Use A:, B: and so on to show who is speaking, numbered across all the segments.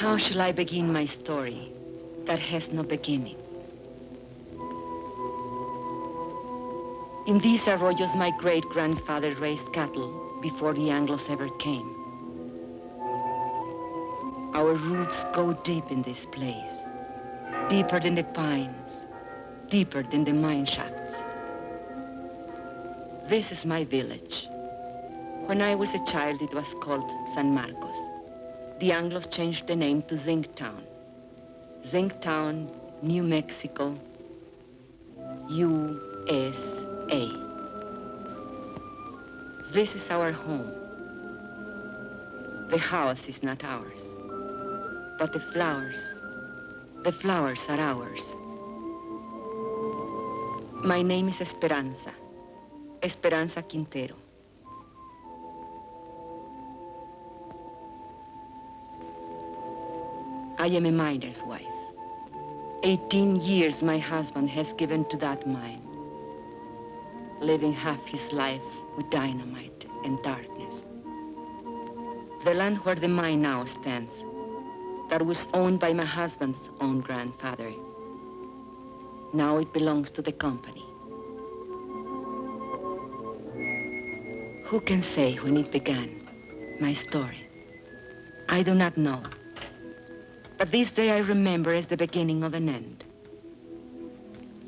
A: How shall I begin my story that has no beginning? In these arroyos, my great-grandfather raised cattle before the Anglos ever came. Our roots go deep in this place, deeper than the pines, deeper than the mine shafts. This is my village. When I was a child, it was called San Marcos. The Anglos changed the name to Zinc Town. Zinc Town, New Mexico, USA. This is our home. The house is not ours, but the flowers are ours. My name is Esperanza Quintero. I am a miner's wife. 18 years my husband has given to that mine, living half his life with dynamite and darkness. The land where the mine now stands, that was owned by my husband's own grandfather, now it belongs to the company. Who can say when it began, my story? I do not know. But this day I remember as the beginning of an end.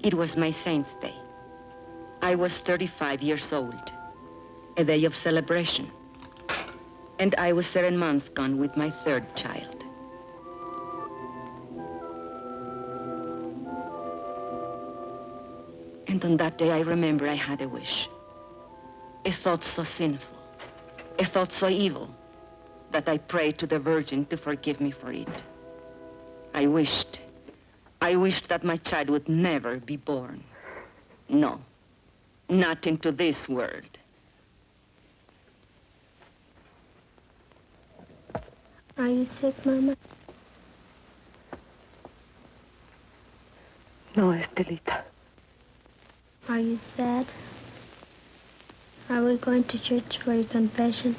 A: It was my saint's day. I was 35 years old, a day of celebration. And I was 7 months gone with my third child. And on that day I remember I had a wish. A thought so sinful, a thought so evil, that I prayed to the Virgin to forgive me for it. I wished that my child would never be born. No, not into this world.
B: Are you sick, Mama?
C: No, Estelita.
B: Are you sad? Are we going to church for your confession?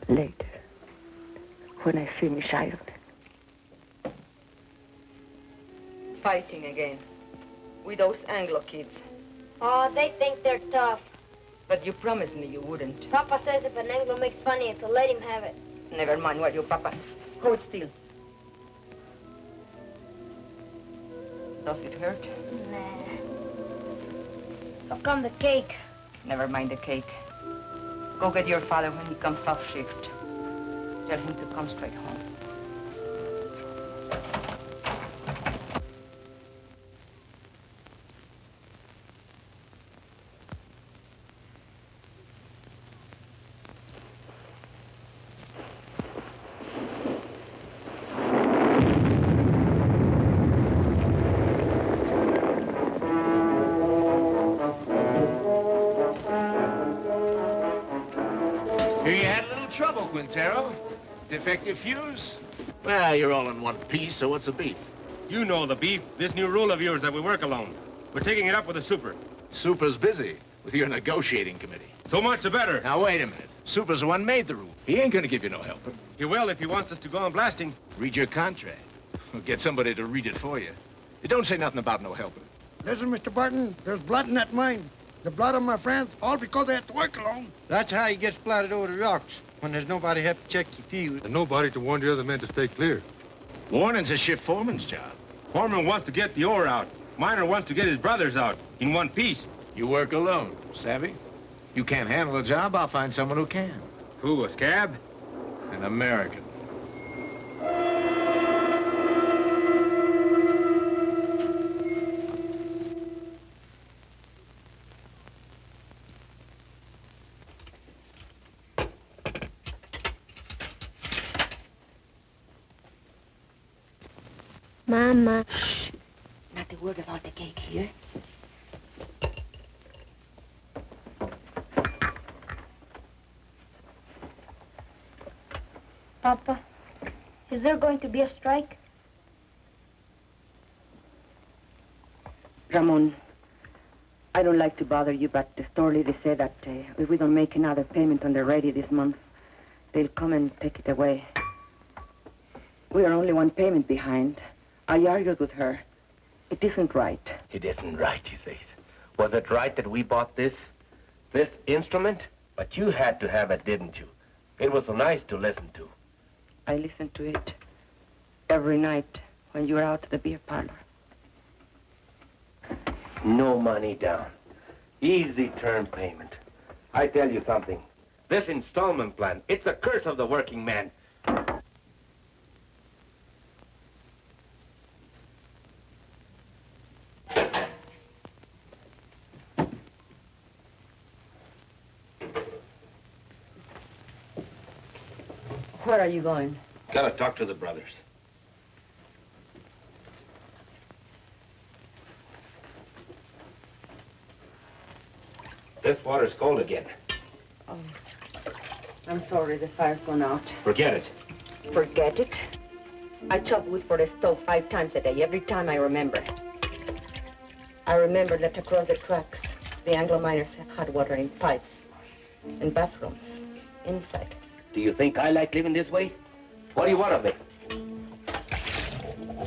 C: Later, when I finish ironing.
A: Fighting again, with those Anglo kids.
D: Oh, they think they're tough.
A: But you promised me you wouldn't.
D: Papa says if an Anglo makes fun of you, to let him have it.
A: Never mind what you, Papa. Hold still. Does it hurt?
D: Nah. How come the cake?
A: Never mind the cake. Go get your father when he comes off shift. Tell him to come straight home.
E: Quintero? Defective fuse? Well, you're all in one piece, so what's the beef?
F: You know the beef. This new rule of yours that we work alone. We're taking it up with the super.
E: Super's busy with your negotiating committee.
F: So much the better.
E: Now, wait a minute. Super's the one made the rule. He ain't gonna give you no helper.
F: He will if he wants us to go on blasting.
E: Read your contract. Or get somebody to read it for you. It don't say nothing about no helper.
G: Listen, Mr. Barton, there's blood in that mine. The blood of my friends, all because they had to work alone.
H: That's how he gets splattered over the rocks, when there's nobody help to check the fuse.
I: And nobody to warn the other men to stay clear.
E: Warning's a shift foreman's job.
F: Foreman wants to get the ore out. Miner wants to get his brothers out in one piece.
E: You work alone, savvy? You can't handle the job, I'll find someone who can.
F: Who, a scab?
E: An American.
B: Mama.
C: Shh. Not a word about the cake here.
D: Papa, is there going to be a strike?
A: Ramon, I don't like to bother you, but the store lady said that if we don't make another payment on the radio this month, they'll come and take it away.
C: We are only one payment behind. I argued with her. It isn't right.
J: It isn't right, you say. Was it right that we bought this instrument? But you had to have it, didn't you? It was so nice to listen to.
C: I listened to it every night when you were out at the beer parlor.
J: No money down. Easy term payment. I tell you something. This installment plan, it's a curse of the working man.
C: Where are you going?
J: Gotta talk to the brothers. This water's cold again.
C: Oh, I'm sorry, the fire's gone out.
J: Forget it.
C: Forget it? I chop wood for the stove 5 times a day, every time I remember. I remember that across the tracks, the Anglo miners have hot water in pipes and bathrooms inside.
J: Do you think I like living this way? What do you want of me?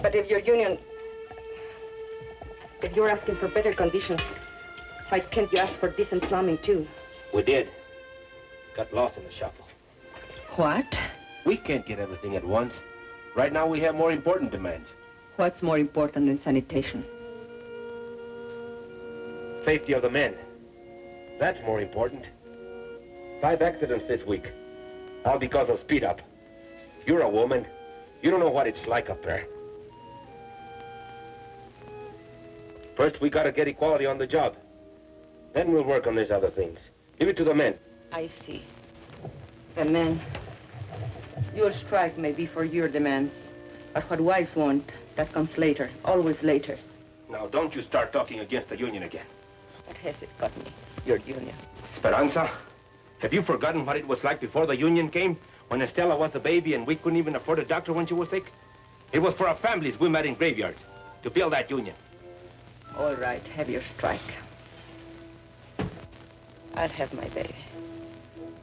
C: But if your union, if you're asking for better conditions, why can't you ask for decent plumbing too?
J: We did. Got lost in the shuffle.
C: What?
J: We can't get everything at once. Right now we have more important demands.
C: What's more important than sanitation?
J: Safety of the men. That's more important. 5 accidents this week. All because of speed up. You're a woman. You don't know what it's like up there. First, we gotta get equality on the job. Then we'll work on these other things. Give it to the men.
C: I see. The men. Your strike may be for your demands, but what wives want, that comes later, always later.
J: Now, don't you start talking against the union again.
C: What has it got me, your union?
J: Esperanza, have you forgotten what it was like before the union came? When Estella was a baby and we couldn't even afford a doctor when she was sick? It was for our families we met in graveyards to build that union.
C: All right, have your strike. I'll have my baby.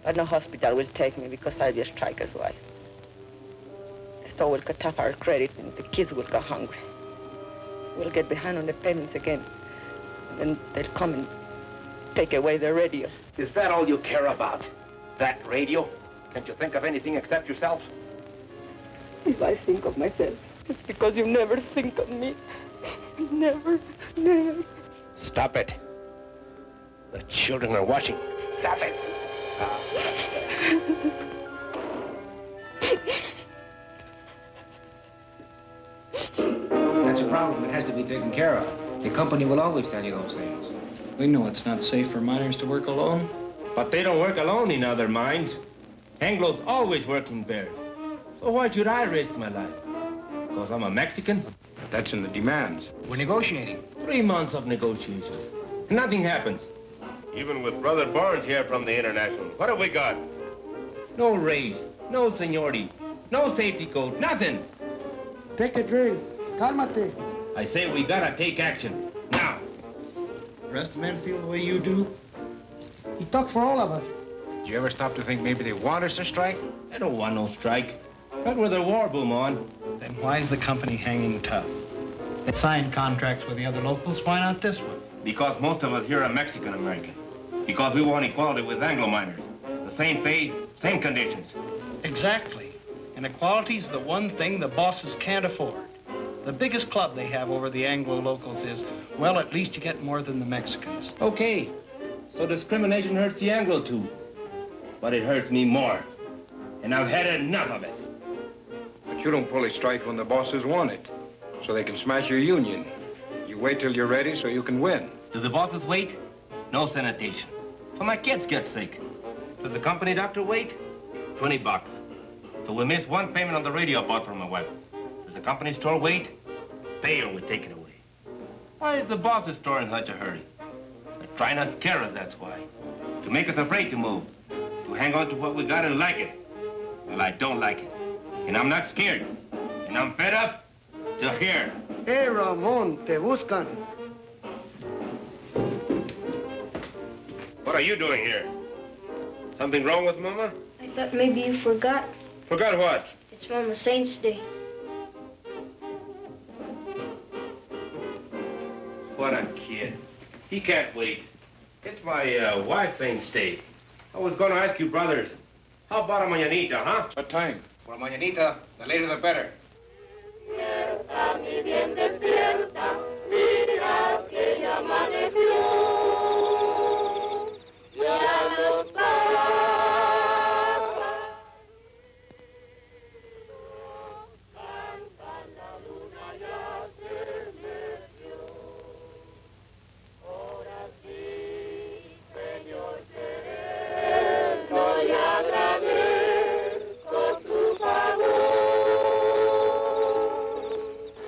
C: But no hospital will take me because I'll be a striker's wife. The store will cut off our credit and the kids will go hungry. We'll get behind on the payments again. And then they'll come and take away the radio.
J: Is that all you care about? That radio? Can't you think of anything except yourself?
C: If I think of myself, it's because you never think of me. Never, never.
J: Stop it. The children are watching. Stop it.
K: That's a problem. It has to be taken care of. The company will always tell you those things. We know it's not safe for miners to work alone.
F: But they don't work alone in other mines. Anglos always work in pairs. So why should I risk my life? Because I'm a Mexican?
K: That's in the demands. We're negotiating.
F: 3 months of negotiations. And nothing happens. Even with Brother Barnes here from the International, what have we got? No raise, no seniority, no safety code, nothing.
G: Take a drink. Cálmate.
F: I say we gotta take action, now.
K: The rest of the men feel the way you do?
G: He talked for all of us.
K: Did you ever stop to think maybe they want us to strike?
F: I don't want no strike. Not with a war boom on.
L: Then why is the company hanging tough? They signed contracts with the other locals. Why not this one?
F: Because most of us here are Mexican-American. Because we want equality with Anglo miners. The same pay, same conditions.
L: Exactly. And equality's the one thing the bosses can't afford. The biggest club they have over the Anglo locals is, well, at least you get more than the Mexicans.
F: Okay. So discrimination hurts the Anglo too. But it hurts me more. And I've had enough of it.
I: But you don't pull a strike when the bosses want it, so they can smash your union. You wait till you're ready so you can win.
F: Do the bosses wait? No sanitation. So my kids get sick. Does the company doctor wait? $20. So we miss one payment on the radio I bought for my wife. Does the company store wait? They will take it away. Why is the boss's store in such a hurry? They're trying to scare us, that's why. To make us afraid to move. To hang on to what we got and like it. Well, I don't like it. And I'm not scared. And I'm fed up to here.
G: Hey, Ramon, te buscan.
F: What are you doing here? Something wrong with Mama?
D: I thought maybe you forgot.
F: Forgot what?
D: It's Mama Saint's Day.
F: kid. He can't wait. It's my wife's ain't day. I was going to ask you, brothers, how about a mañanita, huh?
I: What time?
K: For mañanita, the later the better.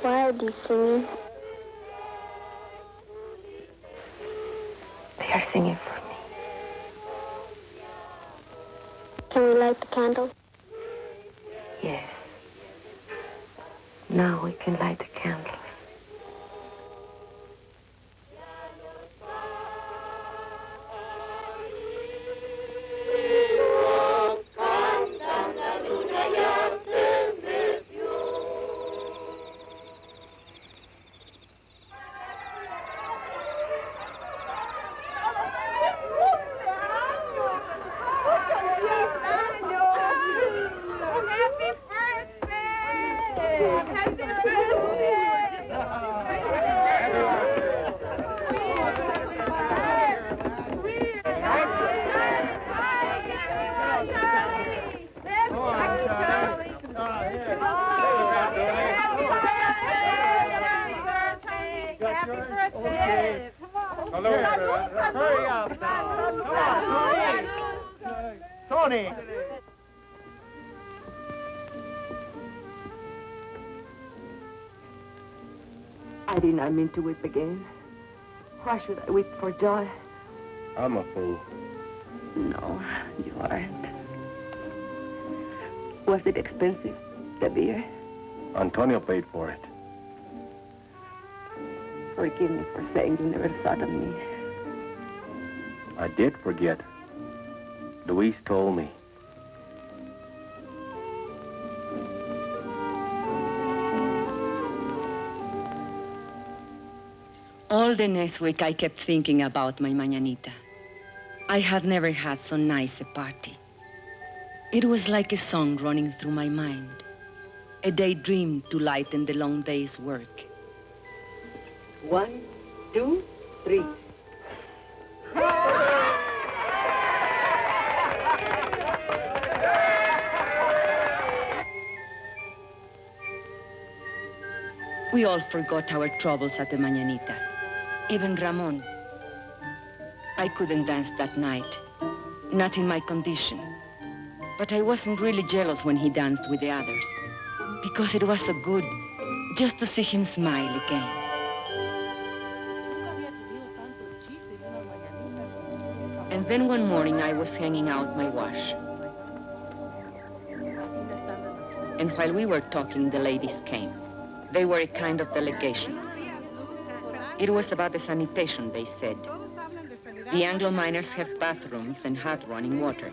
B: Why are they singing?
A: They are singing for me.
B: Can we light the candle?
A: Yes. Now we can light the candles.
L: Hurry up now. Come on, Tony.
C: I did not mean to weep again. Why should I weep for joy?
F: I'm a fool.
C: No, you aren't. Was it expensive, the beer?
F: Antonio paid for it.
C: Forgive me for saying you never thought of me.
F: I did forget. Luis told me.
A: All the next week, I kept thinking about my mañanita. I had never had so nice a party. It was like a song running through my mind, a daydream to lighten the long day's work.
C: 1, 2, 3.
A: We all forgot our troubles at the mañanita. Even Ramon. I couldn't dance that night, not in my condition. But I wasn't really jealous when he danced with the others, because it was so good just to see him smile again. And then one morning I was hanging out my wash. And while we were talking, the ladies came. They were a kind of delegation. It was about the sanitation, they said. The Anglo miners have bathrooms and hot running water.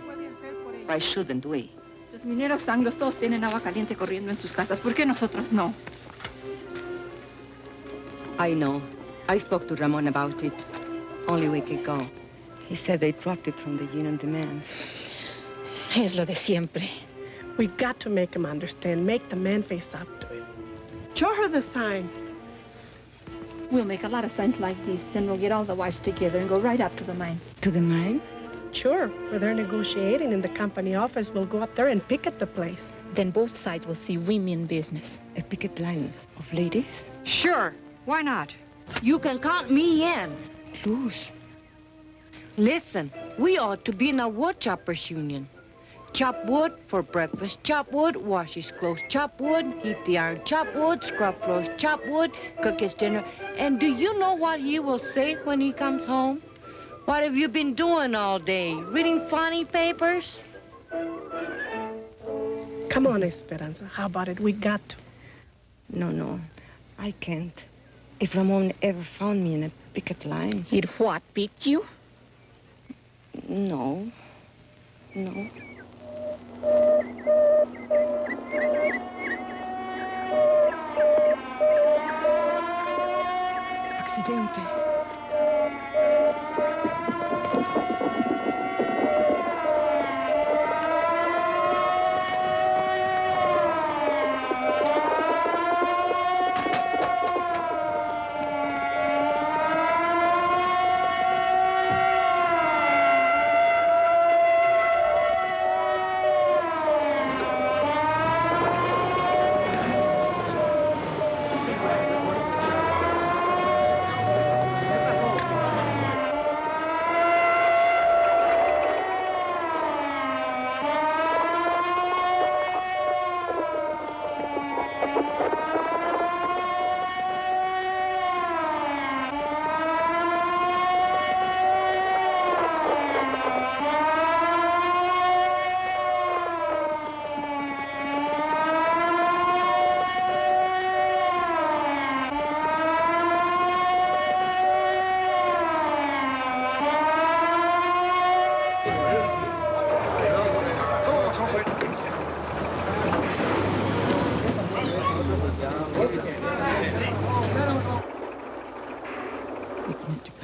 A: Why shouldn't we?
M: Los mineros anglos todos tienen agua caliente corriendo en sus casas. ¿Por qué nosotros no?
A: I know. I spoke to Ramon about it only a week ago. He said they dropped it from the union demands.
M: Es lo de siempre.
N: We've got to make him understand. Make the man face up to it. Show her the sign.
M: We'll make a lot of signs like these. Then we'll get all the wives together and go right up to the mine.
A: To the mine?
N: Sure. Where they're negotiating in the company office, we'll go up there and picket the place.
M: Then both sides will see women business.
A: A picket line of ladies?
O: Sure. Why not? You can count me in.
A: Luz.
O: Listen, we ought to be in a wood choppers union. Chop wood for breakfast, chop wood, wash his clothes, chop wood, heat the iron, chop wood, scrub floors, chop wood, cook his dinner. And do you know what he will say when he comes home? What have you been doing all day? Reading funny papers?
N: Come on, Esperanza. How about it? We got to.
A: No. I can't. If Ramon ever found me in a picket line...
M: He'd what, beat you?
A: No. Accidente.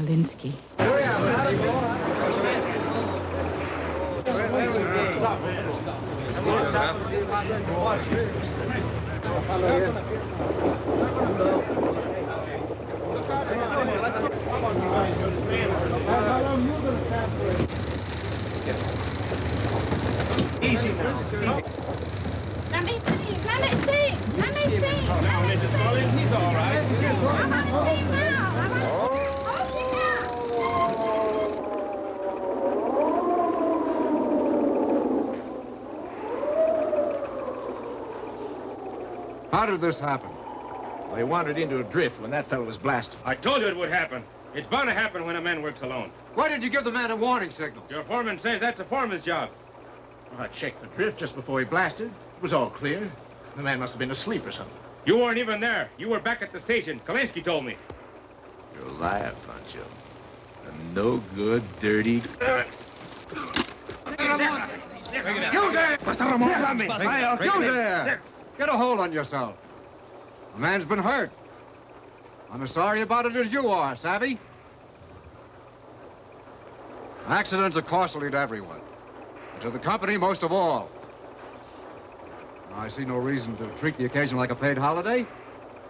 M: Kalinsky.
L: Easy now.
P: Let me see. Let me see. Let me see.
L: Now, Mrs. Collins, he's all right.
P: I want to see now. I want to see.
I: How did this happen?
E: Well, he wandered into a drift when that fellow was blasted.
F: I told you it would happen. It's bound to happen when a man works alone.
I: Why did you give the man a warning signal?
F: Your foreman says that's a foreman's job.
E: Well, I checked the drift just before he blasted. It was all clear. The man must have been asleep or something.
F: You weren't even there. You were back at the station. Kalinsky told me.
E: You're a liar, Pancho. A no good, dirty...
I: You there! You there! Get a hold on yourself. The man's been hurt. I'm as sorry about it as you are, savvy? Accidents are costly to everyone, and to the company most of all. I see no reason to treat the occasion like a paid holiday.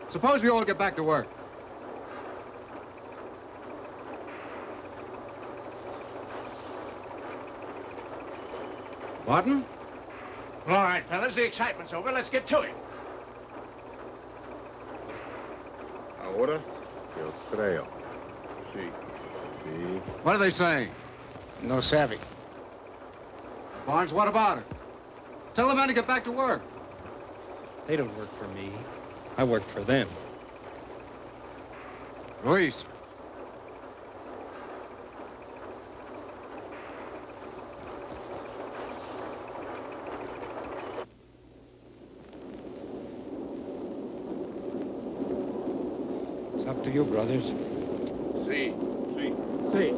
I: Suppose we all get back to work. Martin?
E: All right, fellas, the excitement's over. Let's get to it.
Q: Ahora, yo creo. Sí. Sí.
I: What are they saying?
Q: No sabe.
I: Barnes, what about it? Tell the men to get back to work.
H: They don't work for me. I work for them.
I: Luis.
H: It's up to you, brothers.
Q: Sí. Sí.
H: Sí.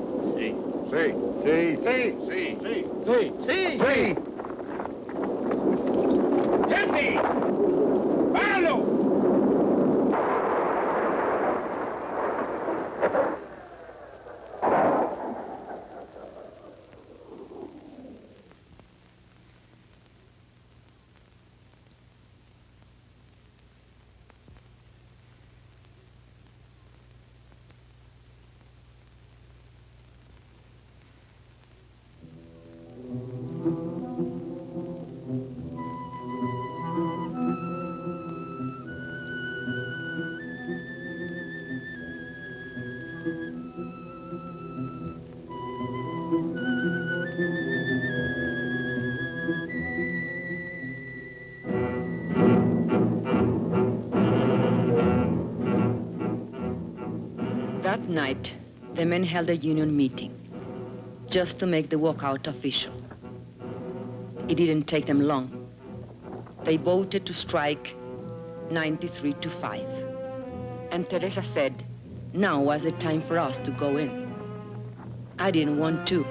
Q: Sí. Sí. Sí. Sí. Sí.
H: Sí.
Q: Sí. Sí.
F: ¡Gente! ¡Páralo!
A: That night, the men held a union meeting just to make the walkout official. It didn't take them long. They voted to strike 93-5. And Teresa said, now was the time for us to go in. I didn't want to.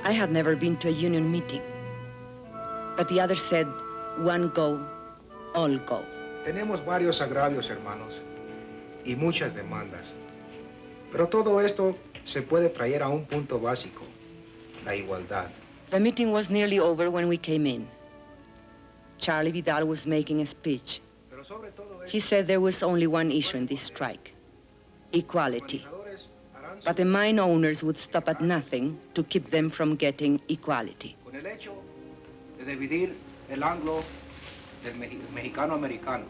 A: I had never been to a union meeting. But the others said, one go, all go.
R: Tenemos varios agravios, hermanos, y muchas demandas. Pero todo esto se puede traer a un punto básico, la igualdad.
A: The meeting was nearly over when we came in. Charlie Vidal was making a speech. He said there was only one issue in this strike, equality. But the mine owners would stop at nothing to keep them from getting equality.
R: Con el hecho de dividir el anglo del mexicano-americano.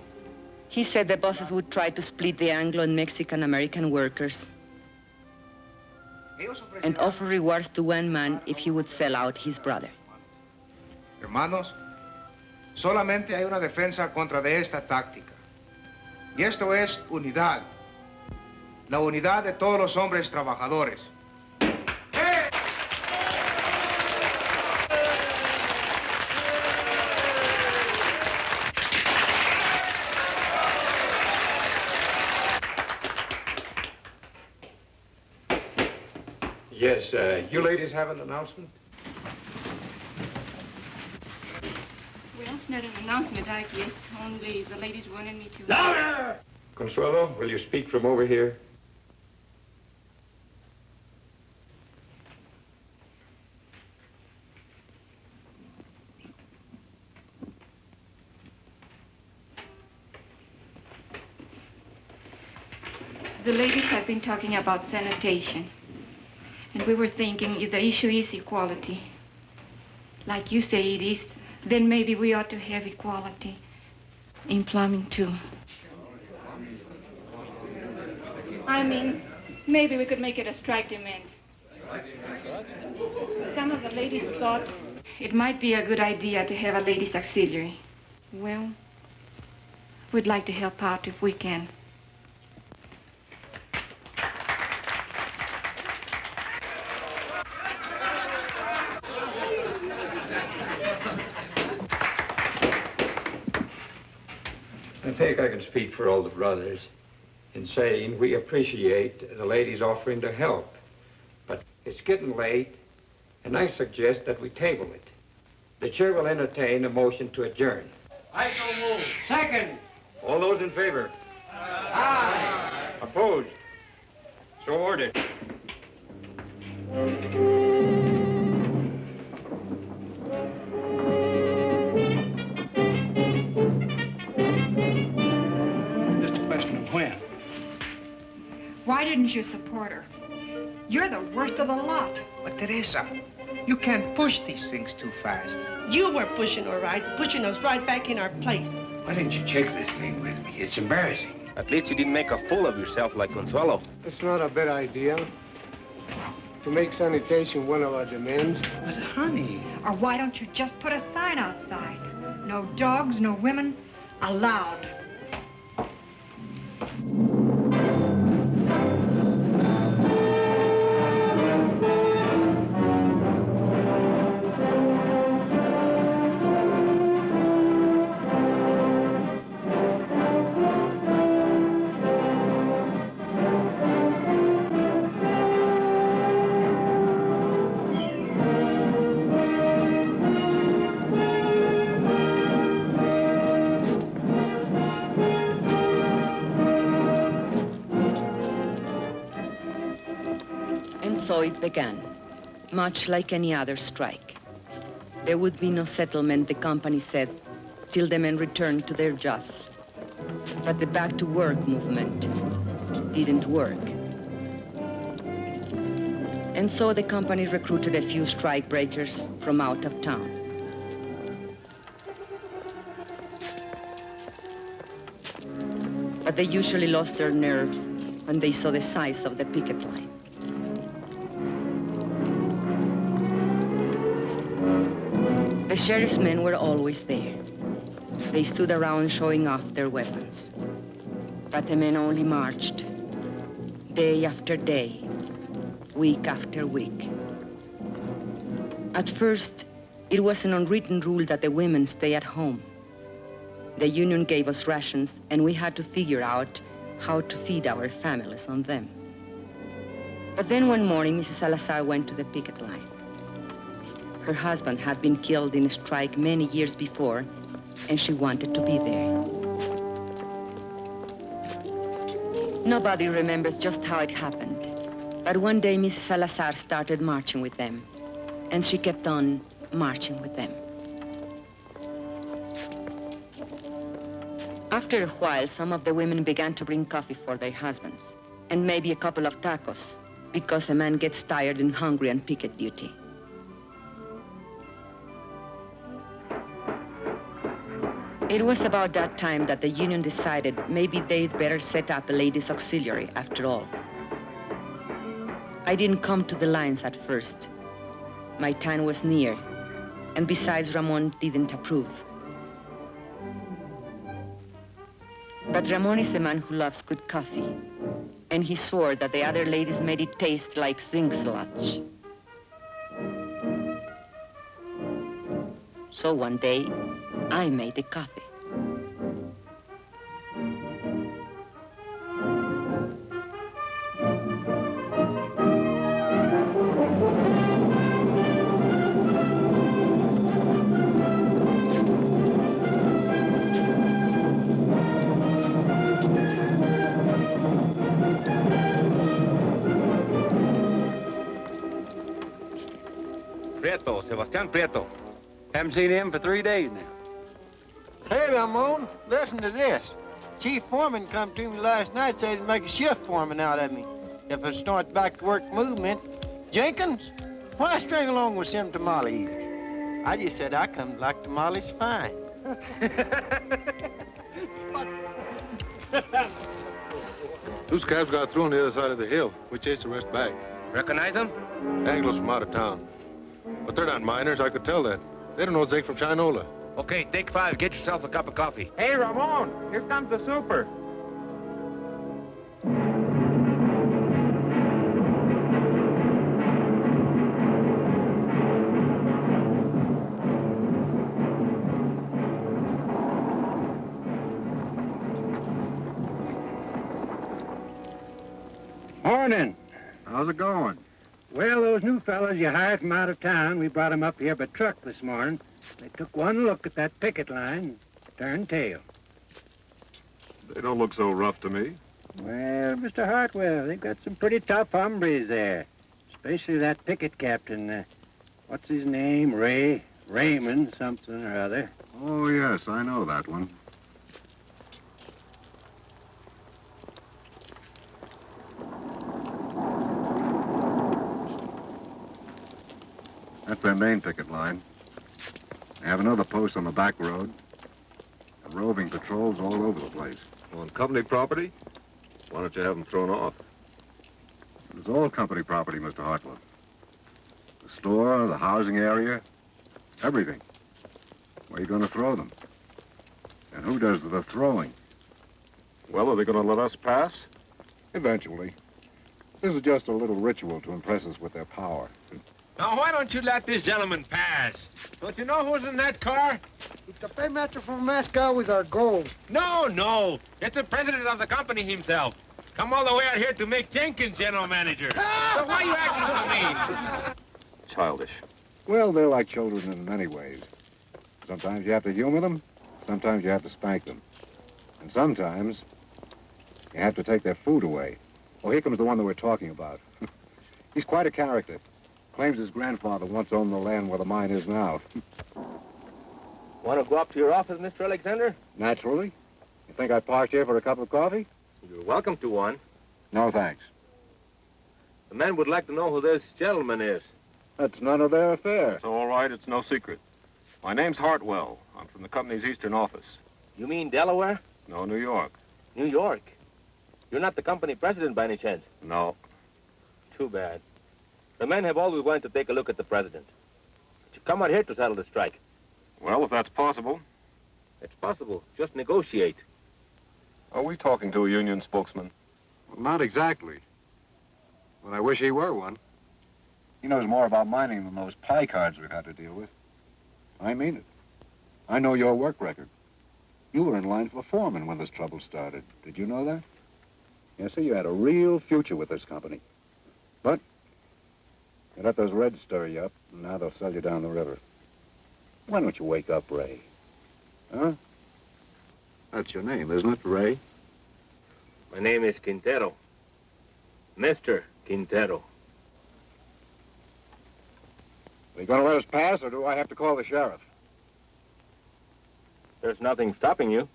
A: He said the bosses would try to split the Anglo and Mexican-American workers and offer rewards to one man if he would sell out his brother.
R: Hermanos, solamente hay una defensa contra de esta táctica. Y esto es unidad. La unidad de todos los hombres trabajadores.
I: Yes, you ladies have an announcement?
M: Well, it's not an announcement, I guess. Only the ladies wanted me to...
I: Louder! Consuelo, will you speak from over here?
M: The ladies have been talking about sanitation. And we were thinking if the issue is equality, like you say it is, then maybe we ought to have equality in plumbing too. I mean, maybe we could make it a strike demand. Some of the ladies thought it might be a good idea to have a ladies' auxiliary. Well, we'd like to help out if we can.
S: I think I can speak for all the brothers in saying we appreciate the ladies offering to help. But it's getting late, and I suggest that we table it. The chair will entertain a motion to adjourn.
H: I so move. Second.
S: All those in favor?
H: Aye.
S: Opposed? So ordered.
L: Just a question of when.
M: Why didn't you support her? You're the worst of the lot.
R: But Teresa, you can't push these things too fast.
N: You were pushing her right, pushing us right back in our place.
Q: Why didn't you check this thing with me? It's embarrassing.
J: At least you didn't make a fool of yourself like Consuelo.
H: It's not a bad idea to make sanitation one of our demands.
R: But honey...
M: Or why don't you just put a sign outside? No dogs, no women, allowed.
A: So it began, much like any other strike. There would be no settlement, the company said, till the men returned to their jobs. But the back-to-work movement didn't work. And so the company recruited a few strikebreakers from out of town. But they usually lost their nerve when they saw the size of the picket line. The sheriff's men were always there. They stood around showing off their weapons. But the men only marched, day after day, week after week. At first, it was an unwritten rule that the women stay at home. The union gave us rations, and we had to figure out how to feed our families on them. But then one morning, Mrs. Salazar went to the picket line. Her husband had been killed in a strike many years before, and she wanted to be there. Nobody remembers just how it happened, but one day Mrs. Salazar started marching with them, and she kept on marching with them. After a while, some of the women began to bring coffee for their husbands, and maybe a couple of tacos, because a man gets tired and hungry on picket duty. It was about that time that the union decided maybe they'd better set up a ladies' auxiliary after all. I didn't come to the lines at first. My time was near, and besides, Ramon didn't approve. But Ramon is a man who loves good coffee, and he swore that the other ladies made it taste like zinc sludge. So one day, I made the coffee.
J: Prieto, Sebastian Prieto.
H: Haven't seen him for 3 days now. Hey, Ramon, listen to this.
T: chief foreman come to me last night, said he'd make a shift foreman out of me if I start back to work movement. Jenkins, why string along with some tamale eaters? I just said I come to like tamales fine.
U: Two scabs got through on the other side of the hill. We chased the rest back.
J: Recognize them?
U: Anglos from out of town. But they're not miners, I could tell that. They don't know Zeke from Chinola.
J: Okay, take 5. Get yourself a cup of coffee.
S: Hey, Ramon, here comes the super.
Q: Morning.
I: How's it going?
Q: Well, those new fellas you hired from out of town, we brought them up here by truck this morning. They took one look at that picket line, turned tail.
I: They don't look so rough to me.
Q: Well, Mr. Hartwell, they've got some pretty tough hombres there. Especially that picket captain, what's his name? Raymond something or other.
I: Oh, yes, I know that one. That's their main picket line. They have another post on the back road. And roving patrols all over the place.
V: On company property? Why don't you have them thrown off?
I: It's all company property, Mr. Hartwell. The store, the housing area, everything. Where are you going to throw them? And who does the throwing?
V: Well, are they going to let us pass?
I: Eventually. This is just a little ritual to impress us with their power.
J: Now, why don't you let this gentleman pass? Don't you know who's in that car?
G: It's the paymaster from Moscow with our gold.
J: No. It's the president of the company himself. Come all the way out here to make Jenkins general manager. So why are you acting so mean?
V: Childish.
I: Well, they're like children in many ways. Sometimes you have to humor them, sometimes you have to spank them. And sometimes you have to take their food away. Oh, here comes the one that we're talking about. He's quite a character. Claims his grandfather once owned the land where the mine is now.
J: Want to go up to your office, Mr. Alexander?
I: Naturally. You think I parked here for a cup of coffee?
J: You're welcome to one.
I: No, thanks.
J: The man would like to know who this gentleman is.
I: That's none of their affair.
V: It's all right. It's no secret. My name's Hartwell. I'm from the company's eastern office.
J: You mean Delaware?
V: No, New York.
J: New York? You're not the company president by any chance?
V: No.
J: Too bad. The men have always wanted to take a look at the president. But you come out here to settle the strike.
V: Well, if that's possible.
J: It's possible. Just negotiate.
V: Are we talking to a union spokesman?
I: Well, not exactly. But I wish he were one. He knows more about mining than those pie cards we've had to deal with. I mean it. I know your work record. You were in line for foreman when this trouble started. Did you know that? Yes, sir, you had a real future with this company. But you let those Reds stir you up, and now they'll sell you down the river. Why don't you wake up, Ray? Huh? That's your name, isn't it, Ray?
J: My name is Quintero. Mr. Quintero.
I: Are you going to let us pass, or do I have to call the sheriff?
J: There's nothing stopping you.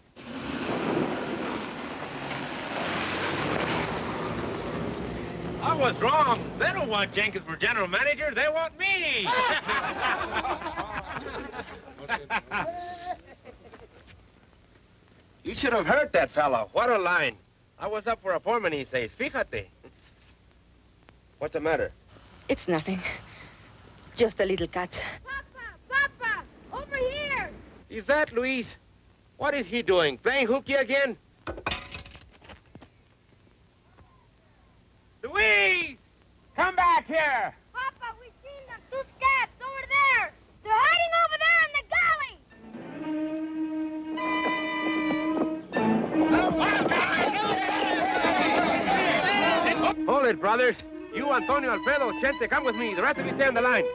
J: I was wrong. They don't want Jenkins for general manager. They want me. You should have heard that fellow. What a line. I was up for a foreman, he says. Fíjate. What's the matter?
C: It's nothing. Just a little cut.
P: Papa, over here.
J: Is that Luis? What is he doing? Playing hooky again? Luis! Come back here!
P: Papa, we've seen them. 2 scabs over there. They're hiding over there in the gully.
J: Hold it, brothers. You, Antonio, Alfredo, Chente, come with me. The rest of you stay on the line.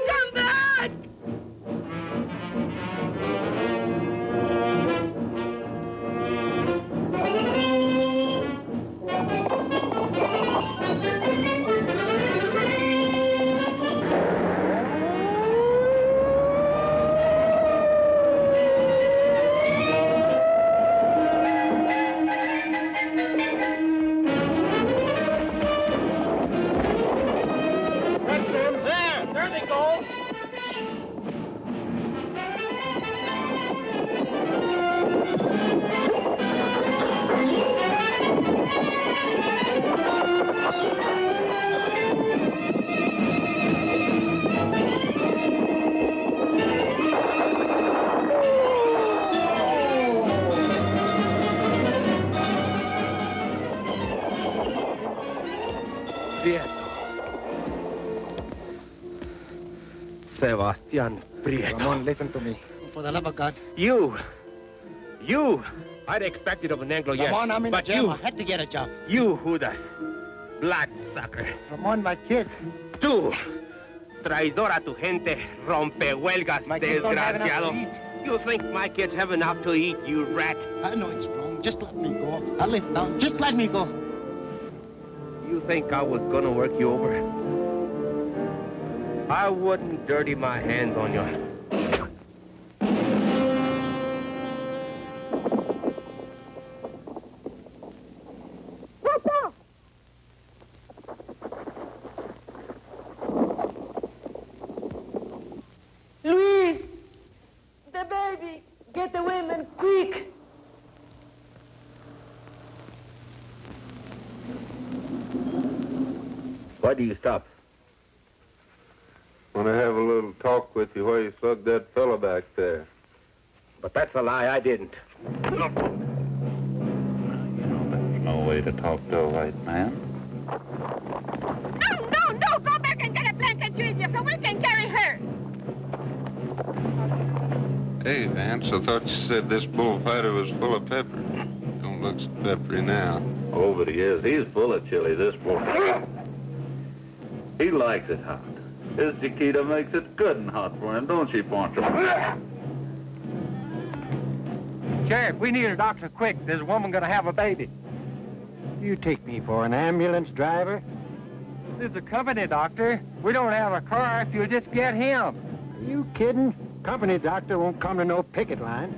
P: Come back!
J: Prieto. Sebastian Prieto.
T: Ramon, listen to me. For the love of God.
J: You! I'd expect it of an Anglo, yes.
T: Ramon, I'm in
J: but
T: jail.
J: you,
T: I had to get a job.
J: You, Judas. Bloodsucker.
T: Ramon, my kid.
J: Tú, traidor a tu gente, rompehuelgas, desgraciado. You think my kids have enough to eat, you rat?
T: I know it's wrong. Just let me go. I'll live down. Just let me go.
J: You think I was gonna work you over? I wouldn't dirty my hands on you.
O: Luis! The baby! Get the women, quick!
J: Why do you stop?
V: Want to have a little talk with you while you slugged that fella back there.
J: But that's a lie, I didn't.
D: There's no way to talk to a white man.
P: No! Go back and get a blanket, Junior, so we can carry her.
U: Hey, Vance, I thought you said this bullfighter was full of pepper. Don't look so peppery now.
D: Oh, but he is. He's full of chili, this boy. He likes it hot. His Chiquita makes it good and hot for him, don't she, Poncho?
Q: Sheriff, we need a doctor quick. There's a woman gonna have a baby. You take me for an ambulance driver? This is a company doctor. We don't have a car if you'll just get him. Are you kidding? Company doctor won't come to no picket line.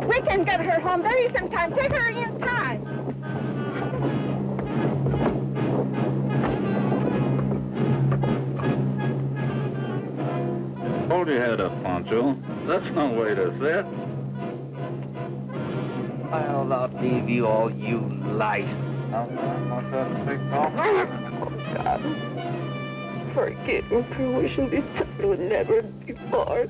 P: We can get her home. There isn't time. Take her inside.
D: Hold your head up, Poncho. That's no way to sit.
J: I'll outlive you all, you lies.
D: Oh,
O: God. Forgive me for wishing this child would never be born.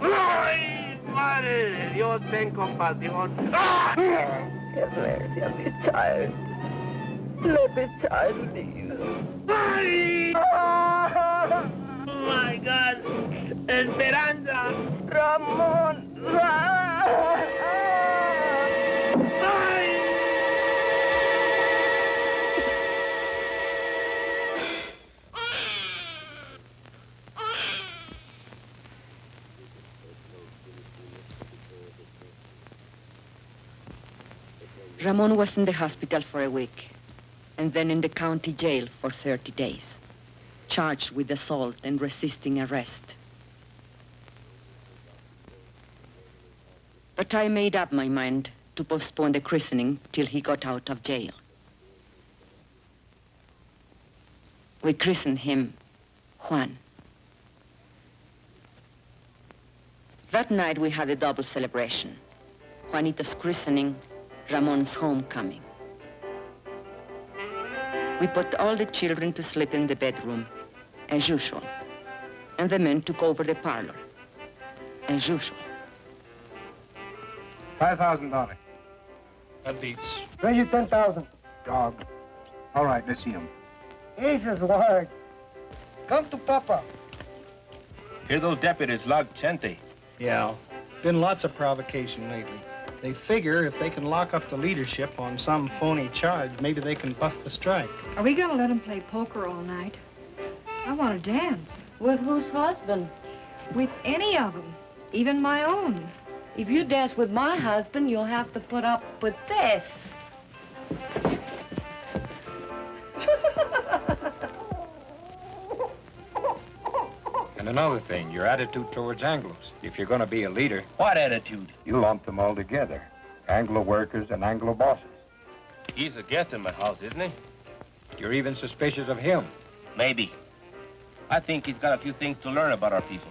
J: ¡Ay, madre de Dios, ten compasión!
O: Have mercy on this child. Let this child live.
J: ¡Ay! Oh, my God! ¡Esperanza!
O: Ramon!
A: Ramon was in the hospital for a week, and then in the county jail for 30 days, charged with assault and resisting arrest. But I made up my mind to postpone the christening till he got out of jail. We christened him Juan. That night we had a double celebration. Juanita's christening, Ramon's homecoming. We put all the children to sleep in the bedroom, as usual, and the men took over the parlor, as usual.
T: $5,000.
L: That beats.
T: Raise you 10,000. Dog. All right, let's see him. Jesus, word. Come to Papa.
J: Here those deputies logged Chente.
L: Yeah, been lots of provocation lately. They figure if they can lock up the leadership on some phony charge, maybe they can bust the strike.
M: Are we gonna let them play poker all night? I want to dance.
O: With whose husband?
M: With any of them, even my own.
O: If you dance with my husband, you'll have to put up with this.
S: And another thing, your attitude towards Anglos. If you're going to be a leader...
J: What attitude?
S: You lump them all together. Anglo workers and Anglo bosses.
J: He's a guest in my house, isn't he?
S: You're even suspicious of him.
J: Maybe. I think he's got a few things to learn about our people.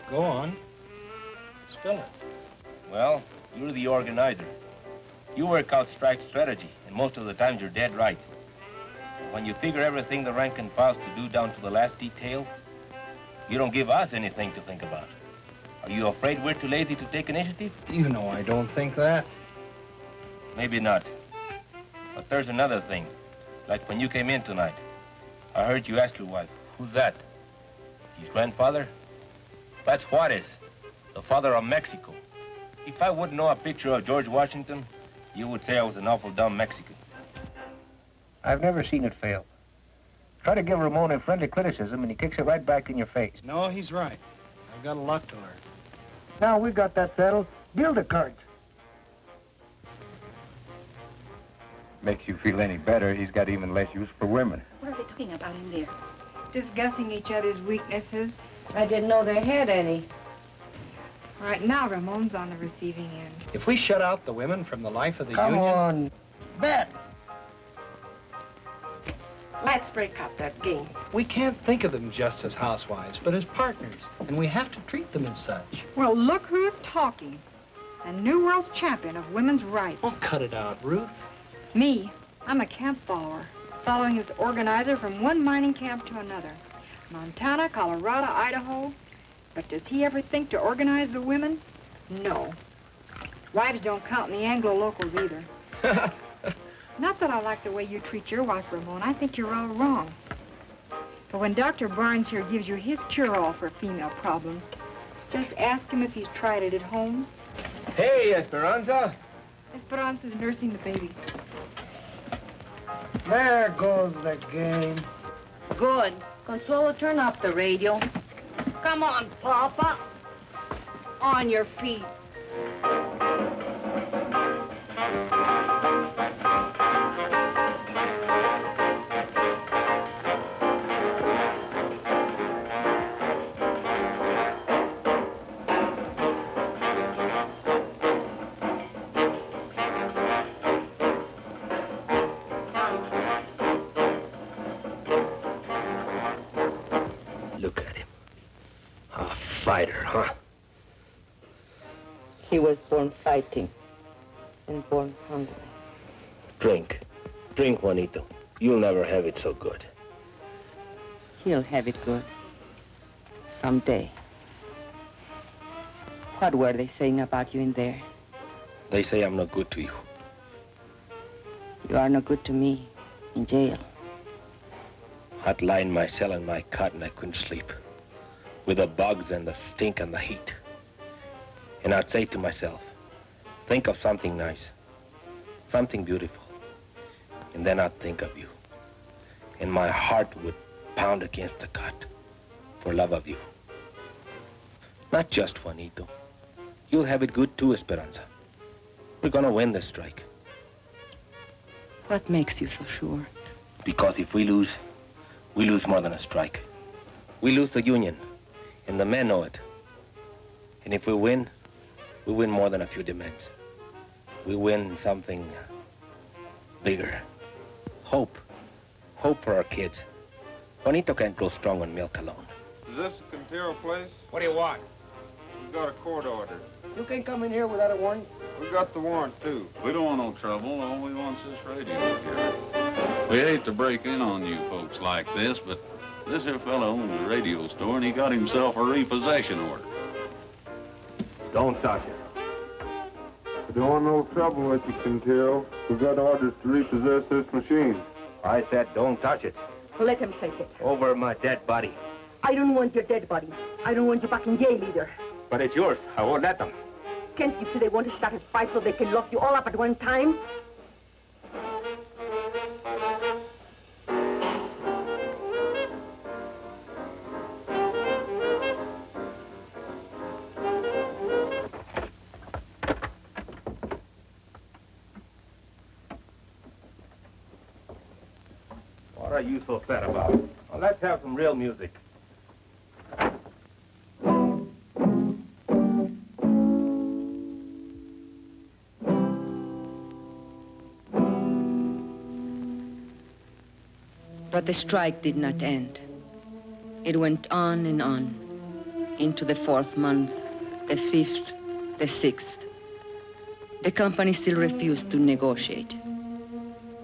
L: Go on. Spill it.
J: Well, you're the organizer. You work out strike strategy, and most of the times you're dead right. When you figure everything the rank and file's to do down to the last detail,
F: You don't give us anything to think about. Are you afraid we're too lazy to take initiative?
L: You know I don't think that.
F: Maybe not. But there's another thing. Like when you came in tonight, I heard you ask your wife, who's that? His grandfather? That's Juarez, the father of Mexico. If I wouldn't know a picture of George Washington, you would say I was an awful dumb Mexican.
J: I've never seen it fail. Try to give Ramon a friendly criticism, and he kicks it right back in your face.
L: No, he's right. I've got a lot to learn.
J: Now we've got that settled. Deal the cards.
I: Makes you feel any better, he's got even less use for women.
M: What are they talking about in there? Discussing each other's weaknesses.
O: I didn't know they had any.
M: Right now, Ramon's on the receiving end.
L: If we shut out the women from the life of the
G: Come
L: union...
G: on. Bet.
N: Let's break up that game.
L: We can't think of them just as housewives, but as partners. And we have to treat them as such.
M: Well, look who's talking. A new world's champion of women's rights.
L: Oh, cut it out, Ruth.
M: Me, I'm a camp follower, following its organizer from one mining camp to another. Montana, Colorado, Idaho. But does he ever think to organize the women? No. Wives don't count in the Anglo-locals either. Not that I like the way you treat your wife, Ramon. I think you're all wrong. But when Dr. Barnes here gives you his cure-all for female problems, just ask him if he's tried it at home.
F: Hey, Esperanza.
M: Esperanza's nursing the baby.
G: There goes the game.
O: Good. Consuelo, turn up the radio. Come on, Papa. On your feet.
J: Look at him. A fighter, huh?
C: He was born fighting and born hungry.
J: Drink. Drink, Juanito. You'll never have it so good.
C: He'll have it good. Someday. What were they saying about you in there?
J: They say I'm no good to you.
C: You are no good to me in jail.
J: I'd lie in my cell in my cot and I couldn't sleep. With the bugs and the stink and the heat. And I'd say to myself, think of something nice, something beautiful. And then I'd think of you. And my heart would pound against the cot for love of you. Not just Juanito. You'll have it good too, Esperanza. We're gonna win this strike.
C: What makes you so sure?
J: Because if we lose more than a strike. We lose the union, and the men know it. And if we win more than a few demands. We win something bigger. Hope. Hope for our kids. Juanito can't grow strong on milk alone.
U: Is this the Quintero place?
J: What do you want?
U: We got a court order.
G: You can't come in here without a warrant.
U: We got the warrant, too.
D: We don't want no trouble. All we want's this radio here. We hate to break in on you folks like this, but this here fella owns a radio store, and he got himself a repossession order.
J: Don't touch it.
U: We don't want no trouble with you, Quintero. We got orders to repossess this machine.
J: I said don't touch it.
N: Let him take it.
J: Over my dead body.
N: I don't want your dead body. I don't want you back in jail either.
J: But it's yours. I won't let them.
N: Can't you see they want to start a fight so they can lock you all up at one time?
J: What are you so sad about? Well, let's have some real music.
A: But the strike did not end. It went on and on, into the 4th month, the 5th, the 6th. The company still refused to negotiate.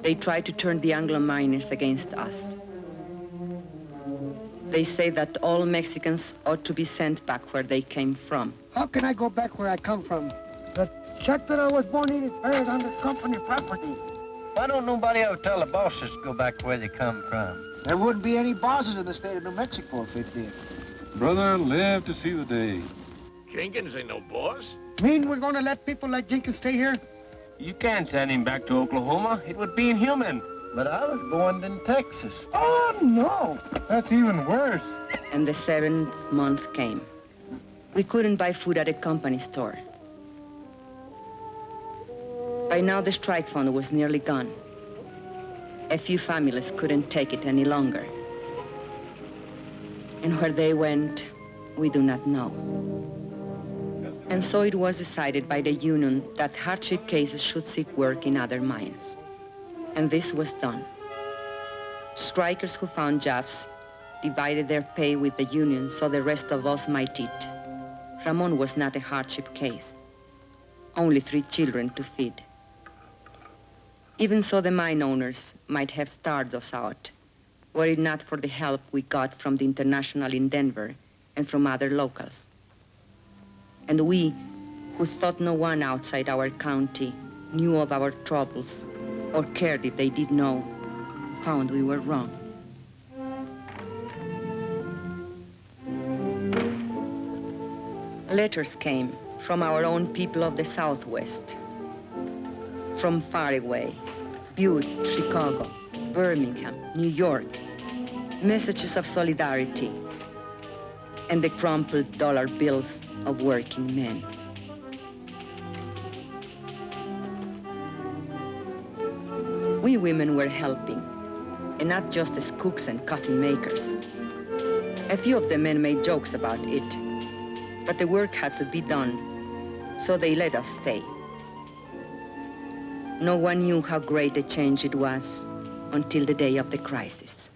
A: They tried to turn the Anglo miners against us. They say that all Mexicans ought to be sent back where they came from.
G: How can I go back where I come from? The shack that I was born in is buried under company property.
T: Why don't nobody ever tell the bosses to go back where they come from? There wouldn't be any bosses in the state of New Mexico if it did.
U: Brother, live to see the day.
E: Jenkins ain't no boss.
G: Mean we're gonna let people like Jenkins stay here?
F: You can't send him back to Oklahoma. It would be inhuman.
T: But I was born in Texas.
G: Oh, no.
Q: That's even worse.
A: And the 7th month came. We couldn't buy food at a company store. By now, the strike fund was nearly gone. A few families couldn't take it any longer. And where they went, we do not know. And so it was decided by the union that hardship cases should seek work in other mines. And this was done. Strikers who found jobs divided their pay with the union so the rest of us might eat. Ramon was not a hardship case. Only 3 children to feed. Even so, the mine owners might have starved us out, were it not for the help we got from the International in Denver and from other locals. And we, who thought no one outside our county knew of our troubles or cared if they did know, found we were wrong. Letters came from our own people of the Southwest, from far away, Butte, Chicago, Birmingham, New York, messages of solidarity, and the crumpled dollar bills of working men. We women were helping, and not just as cooks and coffee makers. A few of the men made jokes about it, but the work had to be done, so they let us stay. No one knew how great a change it was until the day of the crisis.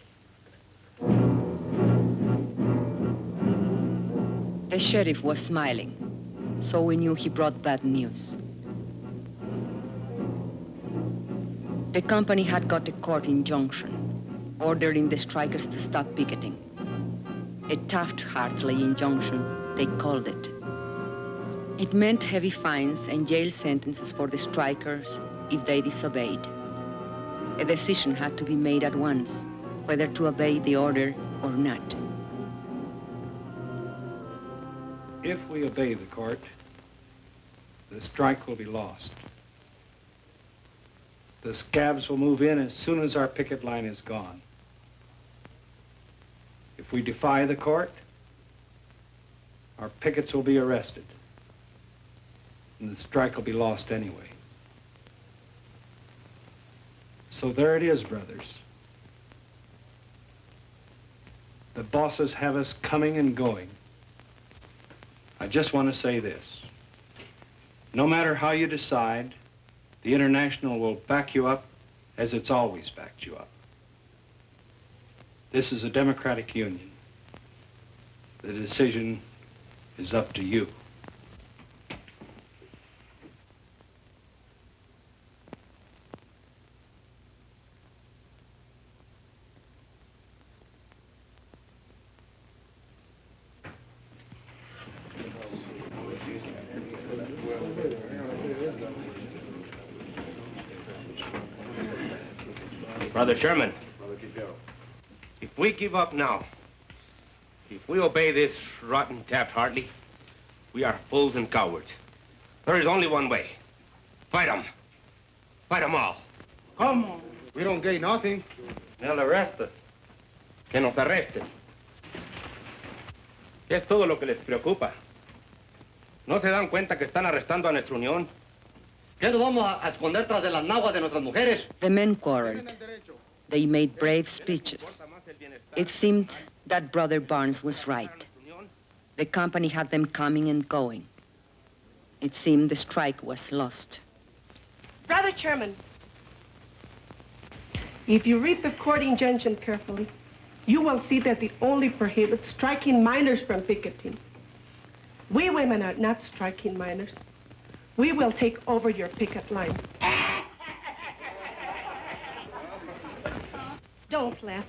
A: The sheriff was smiling, so we knew he brought bad news. The company had got a court injunction ordering the strikers to stop picketing. A Taft-Hartley injunction, they called it. It meant heavy fines and jail sentences for the strikers if they disobeyed. A decision had to be made at once, whether to obey the order or not.
L: If we obey the court, the strike will be lost. The scabs will move in as soon as our picket line is gone. If we defy the court, our pickets will be arrested, and the strike will be lost anyway. So there it is, brothers. The bosses have us coming and going. I just want to say this. No matter how you decide, the International will back you up as it's always backed you up. This is a democratic union. The decision is up to you.
F: Brother Sherman, if we give up now, if we obey this rotten Taft-Hartley, we are fools and cowards. There is only one way. Fight them. Fight them all.
T: Come on. We don't gain nothing.
F: They'll arrest us. Que nos arresten. Es todo lo que les preocupa. ¿No se dan cuenta que están arrestando a nuestra unión?
B: ¿Qué nos vamos a esconder tras de las naguas de nuestras mujeres?
A: The men quarreled. They made brave speeches. It seemed that Brother Barnes was right. The company had them coming and going. It seemed the strike was lost.
N: Brother Chairman, if you read the court injunction carefully, you will see that it only prohibits striking minors from picketing. We women are not striking minors. We will take over your picket line. Don't laugh.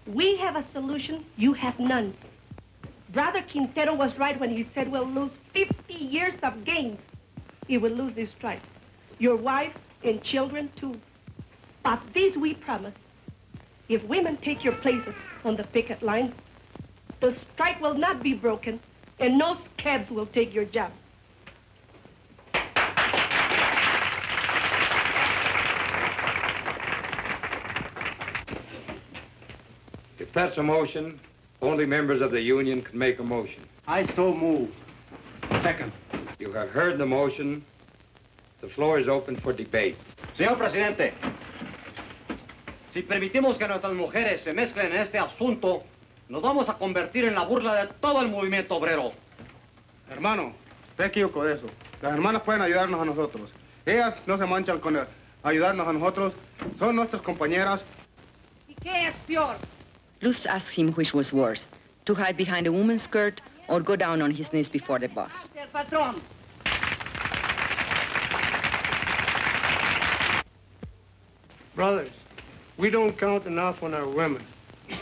N: We have a solution, you have none. Brother Quintero was right when he said we'll lose 50 years of gains. He will lose this strike. Your wife and children, too. But this we promise. If women take your places on the picket line, the strike will not be broken, and no scabs will take your jobs.
S: If that's a motion, only members of the union can make a motion.
B: I so move.
S: Second. You have heard the motion. The floor is open for debate.
B: Señor Presidente, si permitimos que nuestras mujeres se mezclen en este asunto, nos vamos a convertir en la burla de todo el movimiento obrero.
H: Hermano, usted equivocó de eso. Las hermanas pueden ayudarnos a nosotros. Ellas no se manchan con ayudarnos a nosotros. Son nuestras compañeras.
N: ¿Y qué es peor?
A: Luz asked him which was worse, to hide behind a woman's skirt or go down on his knees before the boss.
H: Brothers, we don't count enough on our women.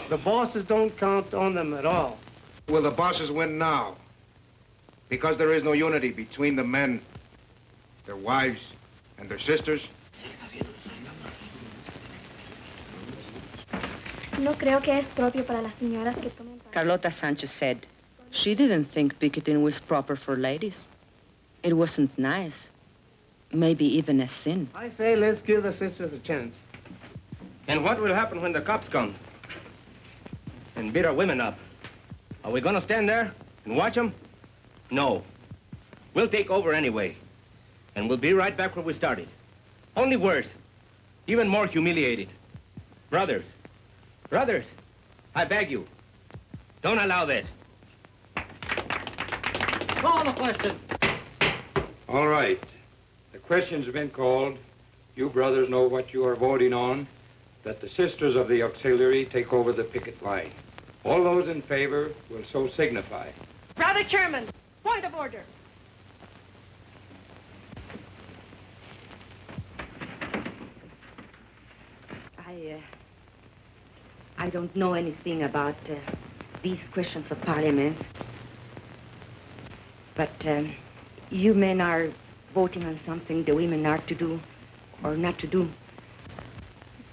H: The bosses don't count on them at all.
E: Will the bosses win now? Because there is no unity between the men, their wives, and their sisters?
K: No creo que es propio para las señoras que tomen parte.
A: Carlota Sanchez said she didn't think picketing was proper for ladies. It wasn't nice. Maybe even a sin.
H: I say let's give the sisters a chance.
F: And what will happen when the cops come and beat our women up? Are we going to stand there and watch them? No. We'll take over anyway. And we'll be right back where we started. Only worse. Even more humiliated. Brothers, I beg you, don't allow this.
B: Call the question.
S: All right. The question's been called. You brothers know what you are voting on, that the sisters of the auxiliary take over the picket line. All those in favor will so signify.
N: Brother Chairman, point of order.
A: I don't know anything about these questions of parliament, but you men are voting on something the women are to do or not to do.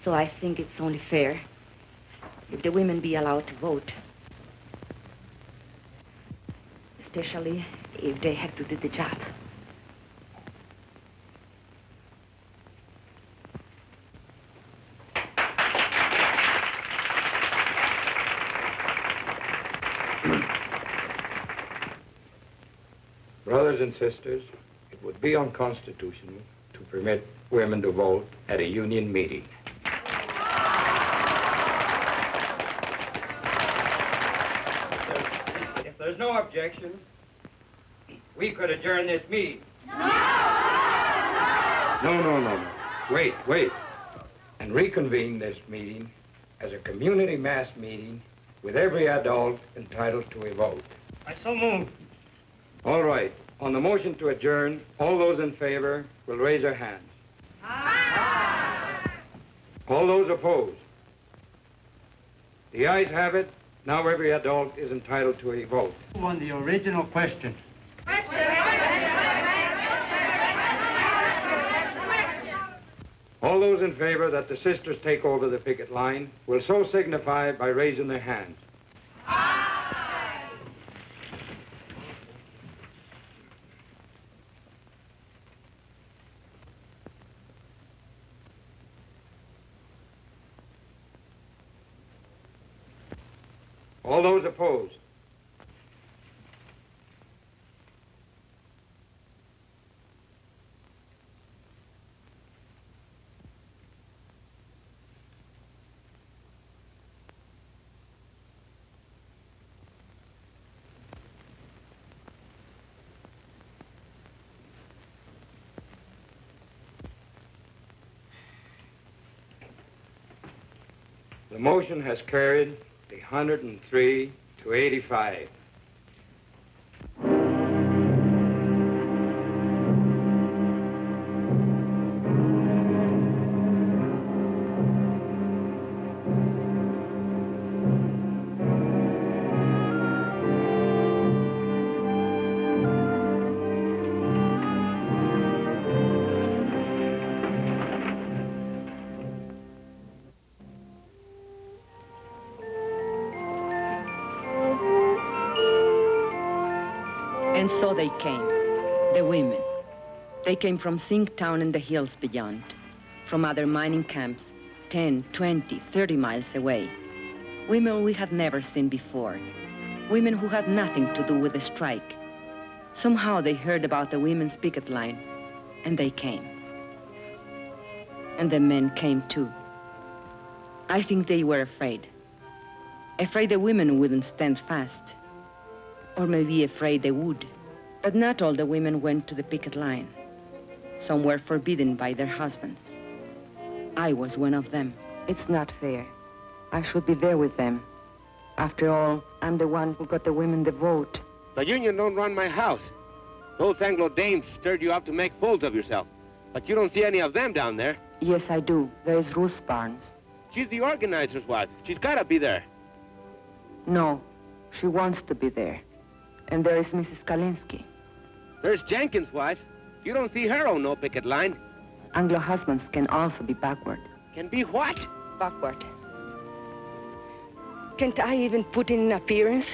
A: So I think it's only fair if the women be allowed to vote, especially if they have to do the job.
S: Brothers and sisters, it would be unconstitutional to permit women to vote at a union meeting. If there's no objection, we could adjourn this meeting. No. Wait. And reconvene this meeting as a community mass meeting with every adult entitled to a vote.
H: I so move.
S: All right. On the motion to adjourn, all those in favor will raise their hands. Aye. All those opposed? The ayes have it. Now every adult is entitled to a vote.
H: On the original question.
S: All those in favor that the sisters take over the picket line will so signify by raising their hands. All those opposed? The motion has carried 103 to 85.
A: And so they came, the women. They came from Zinc Town and the hills beyond, from other mining camps, 10, 20, 30 miles away. Women we had never seen before. Women who had nothing to do with the strike. Somehow they heard about the women's picket line, and they came. And the men came too. I think they were afraid. Afraid the women wouldn't stand fast. Or maybe afraid they would. But not all the women went to the picket line. Some were forbidden by their husbands. I was one of them.
C: It's not fair. I should be there with them. After all, I'm the one who got the women the vote.
F: The union don't run my house. Those Anglo dames stirred you up to make fools of yourself. But you don't see any of them down there.
C: Yes, I do. There is Ruth Barnes.
F: She's the organizer's wife. She's gotta be there.
C: No, she wants to be there. And there is Mrs. Kalinsky.
F: There's Jenkins' wife. You don't see her on no picket line.
C: Anglo husbands can also be backward.
F: Can be what?
C: Backward. Can't I even put in an appearance?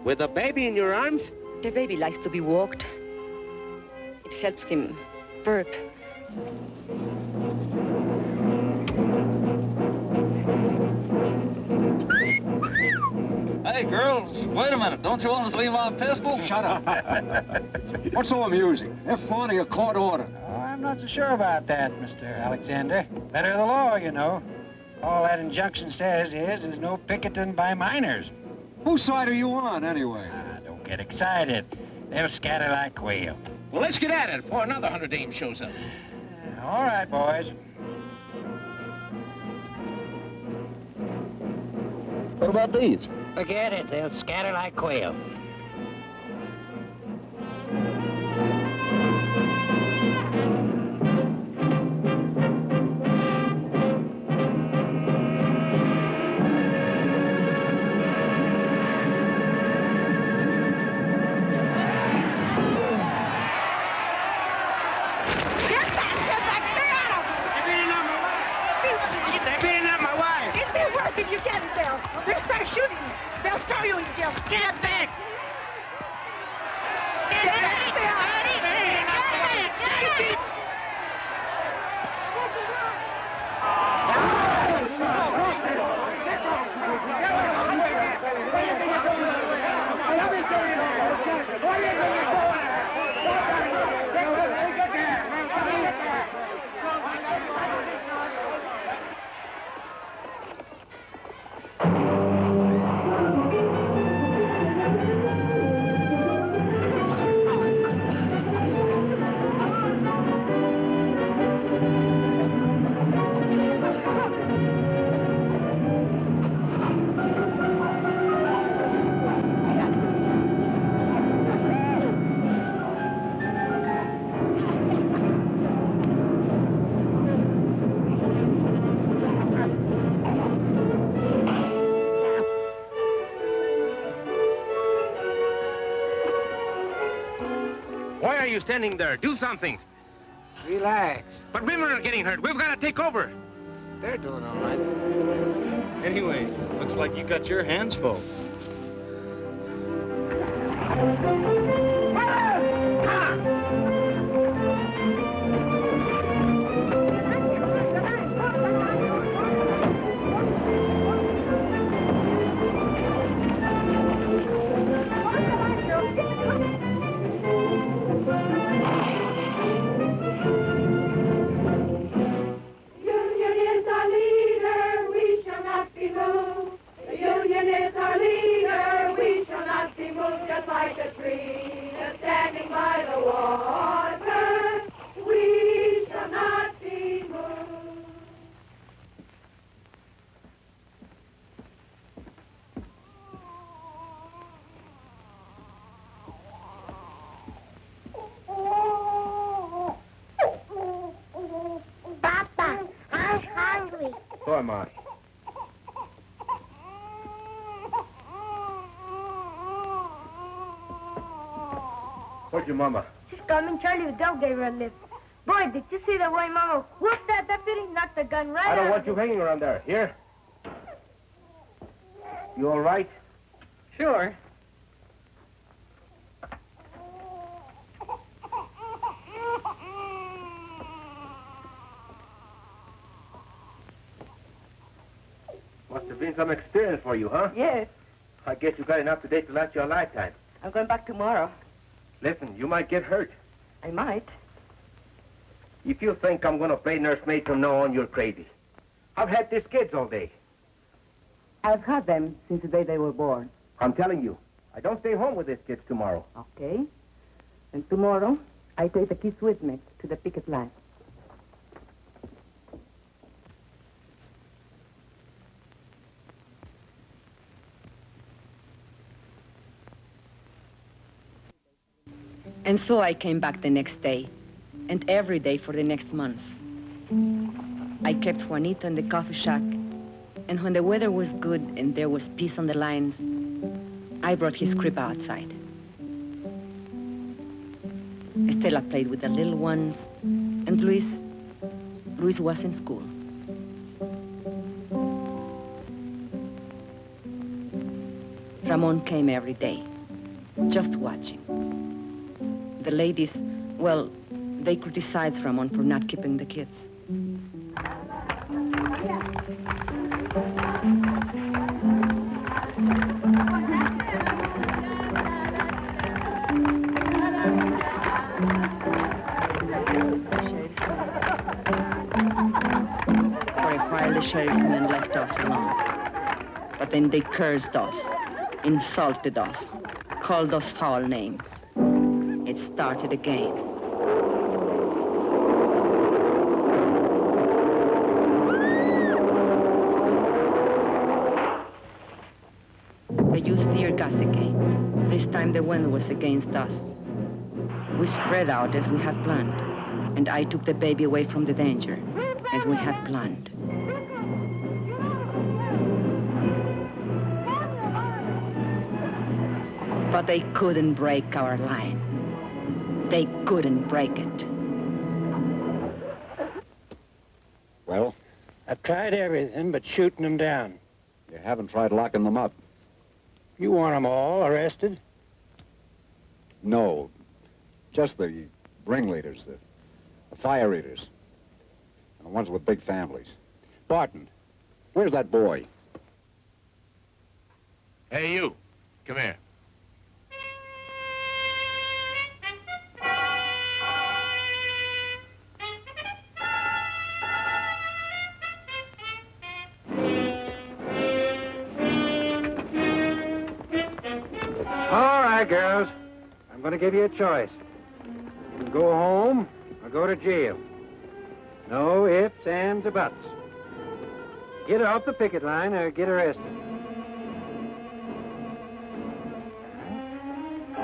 F: With a baby in your arms?
C: The baby likes to be walked. It helps him burp.
R: Hey, girls, wait a minute. Don't you want to see my pistol?
I: Shut up. What's so amusing? Have fun or you're court ordered.
Q: Oh, I'm not so sure about that, Mr. Alexander. Better the law, you know. All that injunction says is there's no picketing by miners.
I: Whose side are you on, anyway?
Q: Don't get excited. They'll scatter like quail.
R: Well, let's get at it before another 100 dames shows up.
Q: All right, boys.
R: What about these?
Q: Forget it. They'll scatter like quail.
P: If you get it, they'll start shooting you. They'll throw you in jail. Get back! Get back! Get back!
F: Why are you standing there? Do something.
Q: Relax.
F: But women are getting hurt. We've got to take over.
Q: They're doing all right.
H: Anyway, looks like you got your hands full.
F: So am I. Where's your mama?
K: She's coming. Charlie Adele gave her a lift. Boy, did you see the way Mama whooped that deputy? Knocked the gun right out.
F: I don't
K: of
F: want you hanging around there. Here? You all right?
C: Sure.
F: Must have been some experience for you, huh?
C: Yes.
F: I guess you got enough today to last you a lifetime.
C: I'm going back tomorrow.
F: Listen, you might get hurt.
C: I might.
F: If you think I'm going to play nursemaid from now on, you're crazy. I've had these kids all day.
C: I've had them since the day they were born.
F: I'm telling you, I don't stay home with these kids tomorrow.
C: Okay. And tomorrow, I take the kids with me to the picket line.
A: And so I came back the next day, and every day for the next month. I kept Juanito in the coffee shack, and when the weather was good and there was peace on the lines, I brought his crib outside. Estela played with the little ones, and Luis was in school. Ramon came every day, just watching. The ladies, well, they criticized Ramon for not keeping the kids. For a while, the sheriff's men left us alone. But then they cursed us, insulted us, called us foul names. It started again. They used tear gas again. This time the wind was against us. We spread out as we had planned, and I took the baby away from the danger, as we had planned. But they couldn't break our line. They couldn't break it.
I: Well?
Q: I've tried everything but shooting them down.
I: You haven't tried locking them up.
Q: You want them all arrested?
I: No. Just the ringleaders, the fire eaters. And the ones with big families. Barton, where's that boy?
M: Hey, you. Come here.
Q: All right, girls. I'm going to give you a choice. You can go home or go to jail. No ifs, ands, or buts. Get off the picket line or get arrested.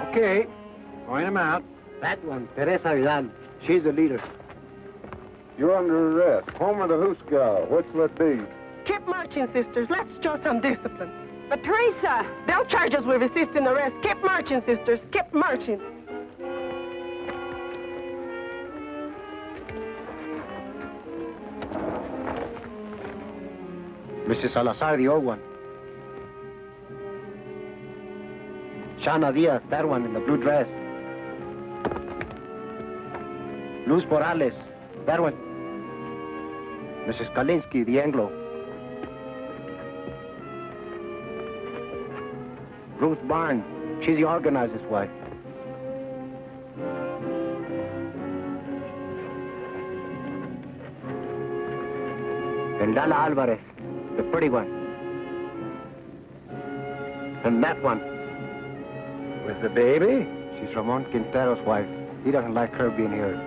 Q: Okay. Point them out. That one, Teresa Vidal. She's the leader.
I: You're under arrest. Home or the Hoosegow. Which will it be?
N: Keep marching, sisters. Let's show some discipline. But Teresa, they'll charge us with resisting arrest. Keep marching, sisters. Keep marching.
Q: Mrs. Salazar, the old one. Shana Diaz, that one in the blue dress. Luz Morales, that one. Mrs. Kalinsky, the Anglo. Ruth Barn, she's the organizer's wife. And Lala Alvarez, the pretty one. And that one, with the baby, she's Ramon Quintero's wife. He doesn't like her being here.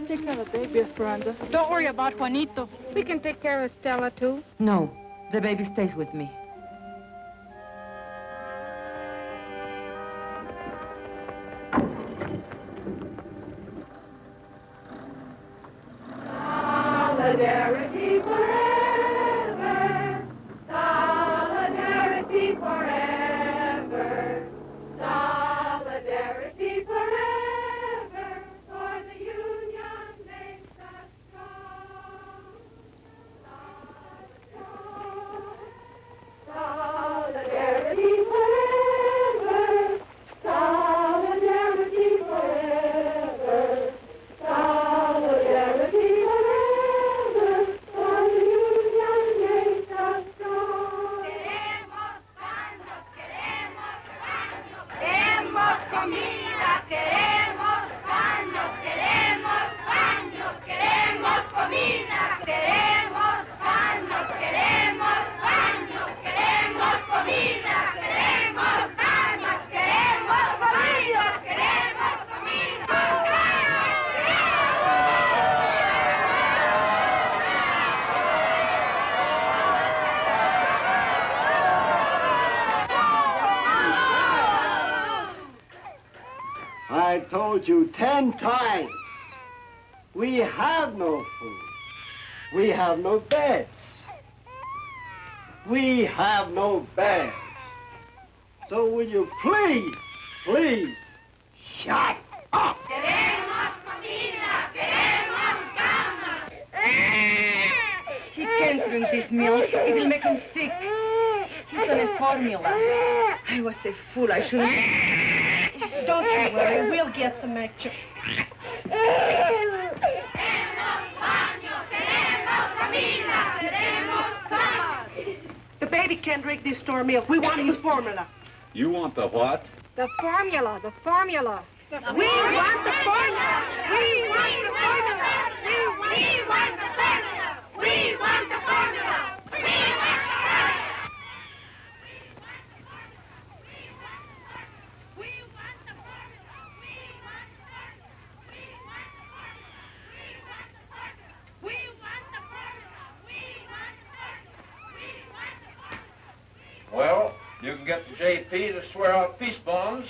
P: Take care of the baby, Esperanza. Don't worry about Juanito. We can take care of Stella, too.
A: No, the baby stays with me.
P: Solidarity forever. Solidarity forever. Solidarity forever. For the union makes us strong.
O: told you 10 times. We have no food. We have no beds. We have no bags. So will you please, shut up?
C: He can't drink this milk. It will make him sick. He's on a formula. I was a fool. I shouldn't...
N: Don't you worry. We'll get some action. The baby can't drink this store milk. We want his formula.
D: You want the what?
P: The formula, the formula.
K: We want the formula. We want the formula. We want the formula. We want the formula.
R: Well, you can get the JP to swear out peace bonds,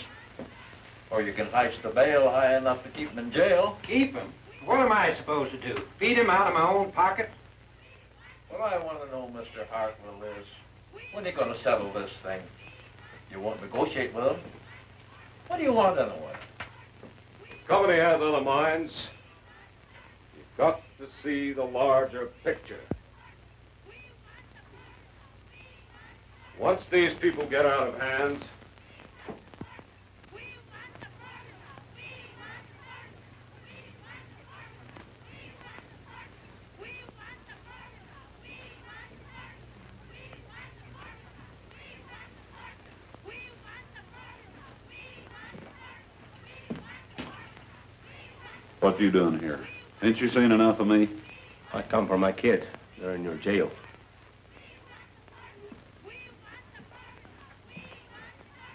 R: or you can heist the bail high enough to keep him in jail.
T: Keep him? What am I supposed to do? Feed him out of my own pocket?
R: What I want to know, Mr. Hartwell, is when are you going to settle this thing? You won't negotiate with him? What do you want anyway?
I: Company has other minds. You've got to see the larger picture. Once these people get out of hand,
D: What you doing here? Ain't you seen enough of me?
F: I come for my kids. They're in your jail.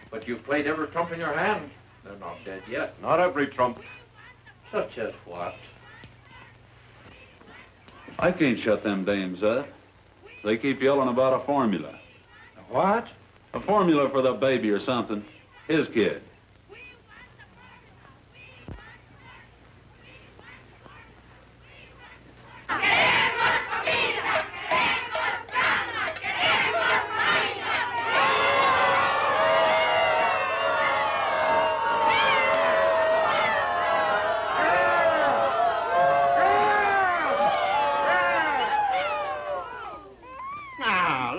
F: But you've played every trump in your hand. They're not dead yet.
I: not every trump.
F: Such as what?
D: I can't shut them dames up. They keep yelling about a formula.
T: What?
D: A formula for the baby or something. His kid.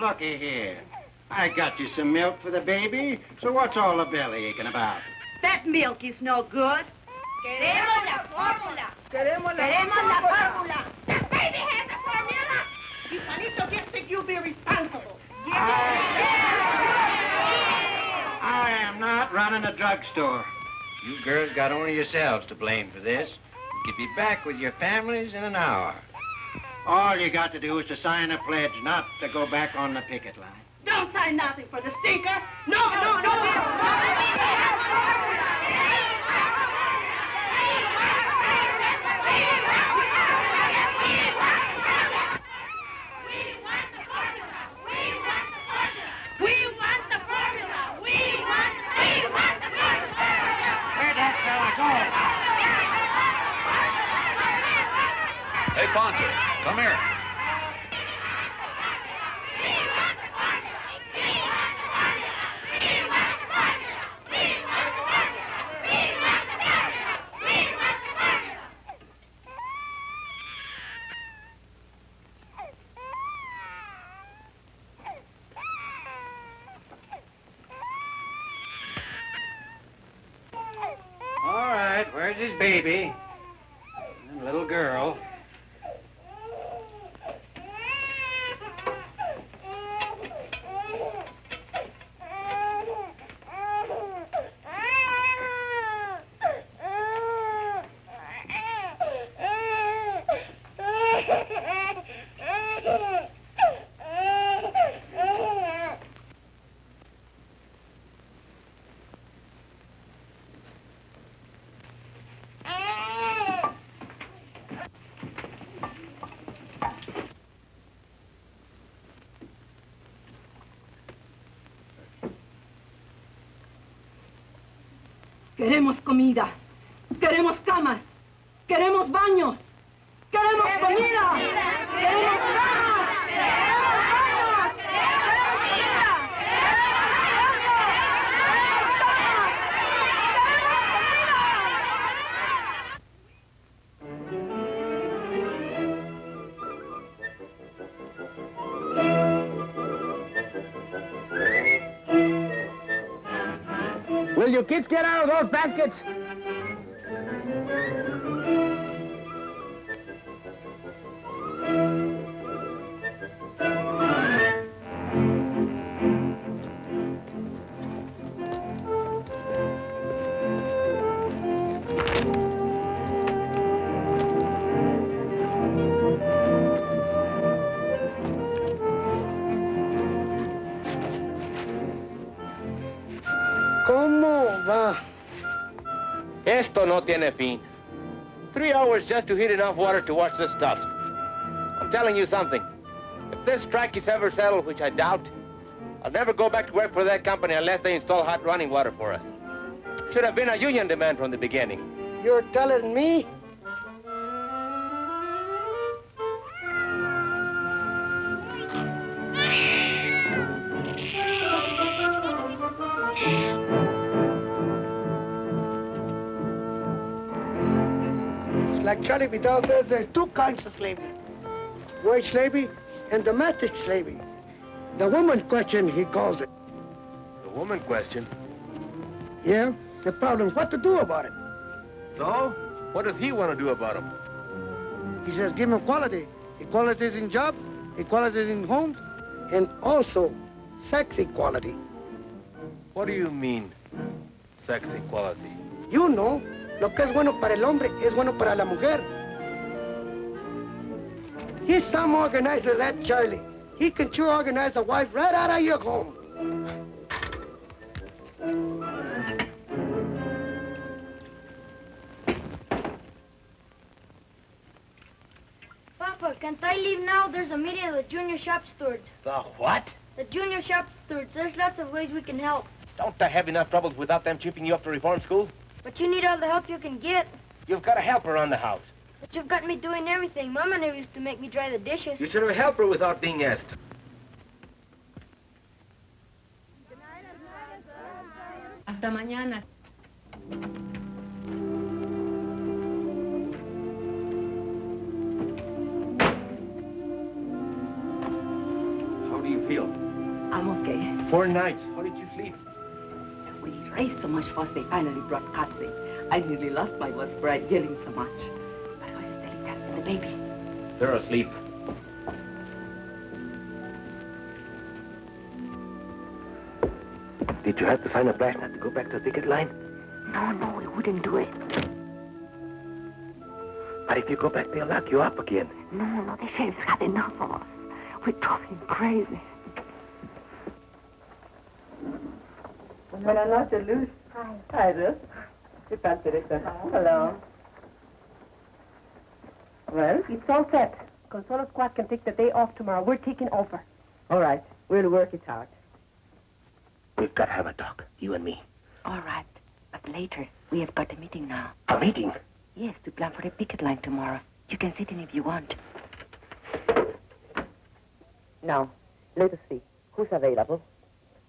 T: Looky here. I got you some milk for the baby, so what's all the belly aching about?
K: That milk is no good. Queremos la fórmula. Queremos la fórmula. The baby has a formula.
N: If Juanito gets sick, you'll be responsible.
T: I am not running a drugstore. You girls got only yourselves to blame for this. You could be back with your families in an hour. All you got to do is to sign a pledge not to go back on the picket line.
N: Don't sign nothing for the stinker. No.
D: Hey, Poncho, come here.
T: All right, where's his baby? And little girl.
N: Queremos comida. Queremos camas. Queremos baños. Queremos comida. Queremos camas. Queremos baños. Queremos comida.
O: Will you kids get out of those baskets? ¿Cómo va?
F: Esto no tiene fin. 3 hours just to heat enough water to wash this stuff. I'm telling you something. If this strike is ever settled, which I doubt, I'll never go back to work for that company unless they install hot running water for us. Should have been a union demand from the beginning.
O: You're telling me? Like Charlie Vidal says, there's two kinds of slavery. White slavery and domestic slavery. The woman question, he calls it.
F: The woman question?
O: Yeah, the problem is what to do about it.
F: So? What does he want to do about them?
O: He says give them equality. Equality is in job, equality is in homes, and also sex equality.
F: What do you mean, sex equality?
O: You know, lo que es bueno para el hombre es bueno para la mujer. He's some organizer, that Charlie. He can sure organize a wife right out of your home.
J: Papa, can't I leave now? There's a meeting of the junior shop stewards.
F: The what?
J: The junior shop stewards. There's lots of ways we can help.
F: Don't I have enough troubles without them chipping you up to reform school?
J: But you need all the help you can get.
F: You've got a helper around the house.
J: But you've got me doing everything. Mama never used to make me dry the dishes.
F: You should have a helper without being asked.
C: Hasta mañana.
F: How do you feel?
C: I'm okay.
F: 4 nights. How did you sleep?
C: We raised so much fuss, they finally brought Katze. I nearly lost my voice for yelling so much. My voice is delicate as a baby.
F: They're asleep. Did you have to find a flashlight to go back to the picket line?
C: No, we wouldn't do it.
F: But if you go back, they'll lock you up again.
C: No, the sheriff's had enough of us. We drove him crazy.
N: Buenas noches, Luz. Hi. Hi, Ruth. ¿Qué tal, Teresa? Hello. Well, it's all set. Consuelo Squad can take the day off tomorrow. We're taking over. All right. We'll work it out.
F: We've got to have a talk, you and me.
C: All right. But later, we have got a meeting now.
F: A meeting?
C: Yes, to plan for the picket line tomorrow. You can sit in if you want.
N: Now, let us see. Who's available?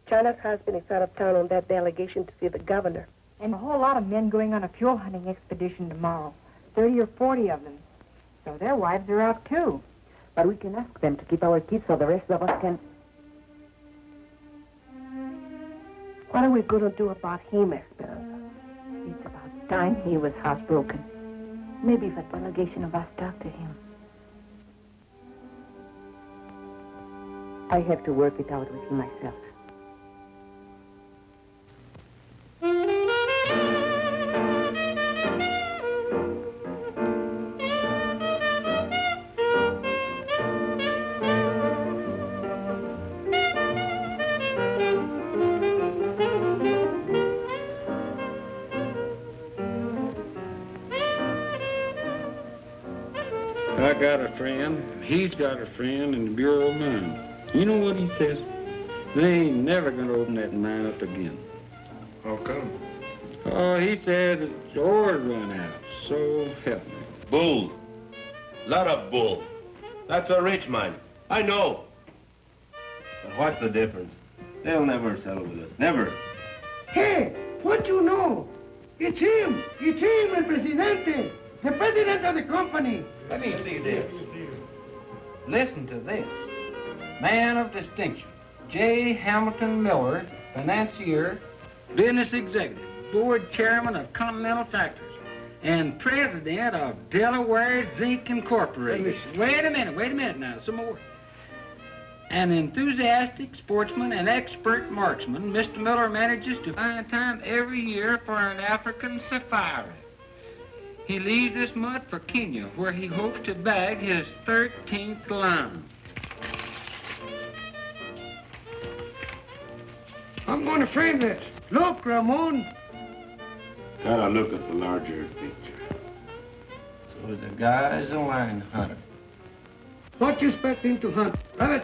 N: China's husband is out of town on that delegation to see the governor.
P: And a whole lot of men going on a fuel hunting expedition tomorrow. 30 or 40 of them. So their wives are out, too.
N: But we can ask them to keep our kids so the rest of us can... What are we going to do about him, Esperanza?
P: It's about time he was housebroken. Maybe if a delegation of us talk to him.
N: I have to work it out with him myself.
L: I got a friend, he's got a friend in the Bureau of Mines. You know what he says? They ain't never gonna open that mine up again.
E: How come?
S: Oh, he said his oars run out, so help me.
F: Bull. Lot of bull. That's a rich man. I know. But what's the difference? They'll never settle with us. Never.
O: Hey, what you know? It's him. It's him, el presidente. The president of the company.
S: Let me see this. Listen to this. Man of distinction, J. Hamilton Miller, financier, business executive, board chairman of Continental Tractors, and president of Delaware Zinc Incorporated. Wait a minute now, some more. An enthusiastic sportsman and expert marksman, Mr. Miller manages to find time every year for an African safari. He leaves this month for Kenya, where he hopes to bag his 13th lion.
O: I'm going to frame this. Look, Ramon.
F: Gotta look at the larger picture.
T: So the guy's a lion hunter.
O: What you expect him to hunt? Rabbit?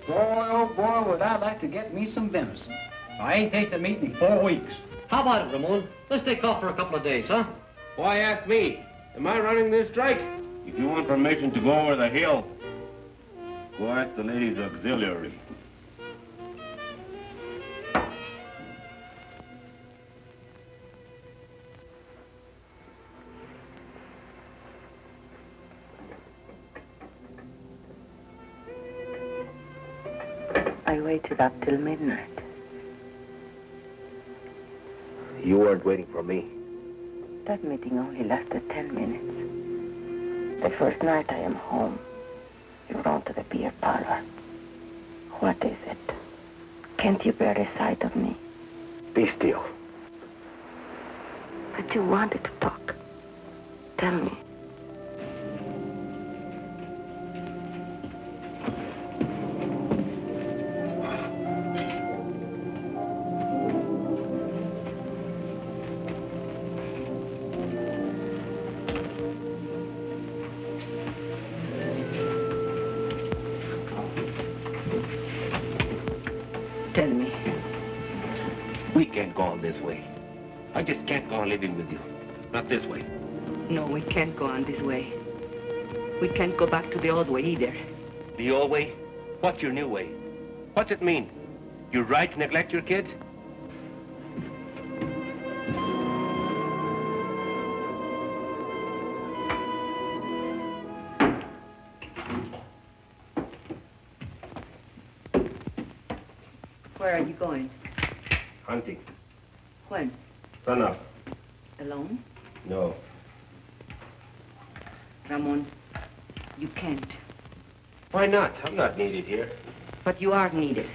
S: Boy, oh boy, would I like to get me some venison. I ain't tasted meat in 4 weeks.
B: How about it, Ramon? Let's take off for a couple of days, huh?
F: Why ask me? Am I running this strike? If you want permission to go over the hill, go ask the ladies' auxiliary.
C: I waited up till midnight.
F: You weren't waiting for me.
C: That meeting only lasted 10 minutes. The first night I am home, you run to the beer parlor. What is it? Can't you bear the sight of me?
F: Be still.
C: But you wanted to talk. Tell me. Tell me.
F: We can't go on this way. I just can't go on living with you. Not this way.
C: No, we can't go on this way. We can't go back to the old way either.
F: The old way? What's your new way? What's it mean? You're right to neglect your kids?
C: Where are you going?
F: Hunting.
C: When?
F: Sun up.
C: Alone?
F: No.
C: Ramon, you can't.
F: Why not? I'm not needed here.
C: But you are needed.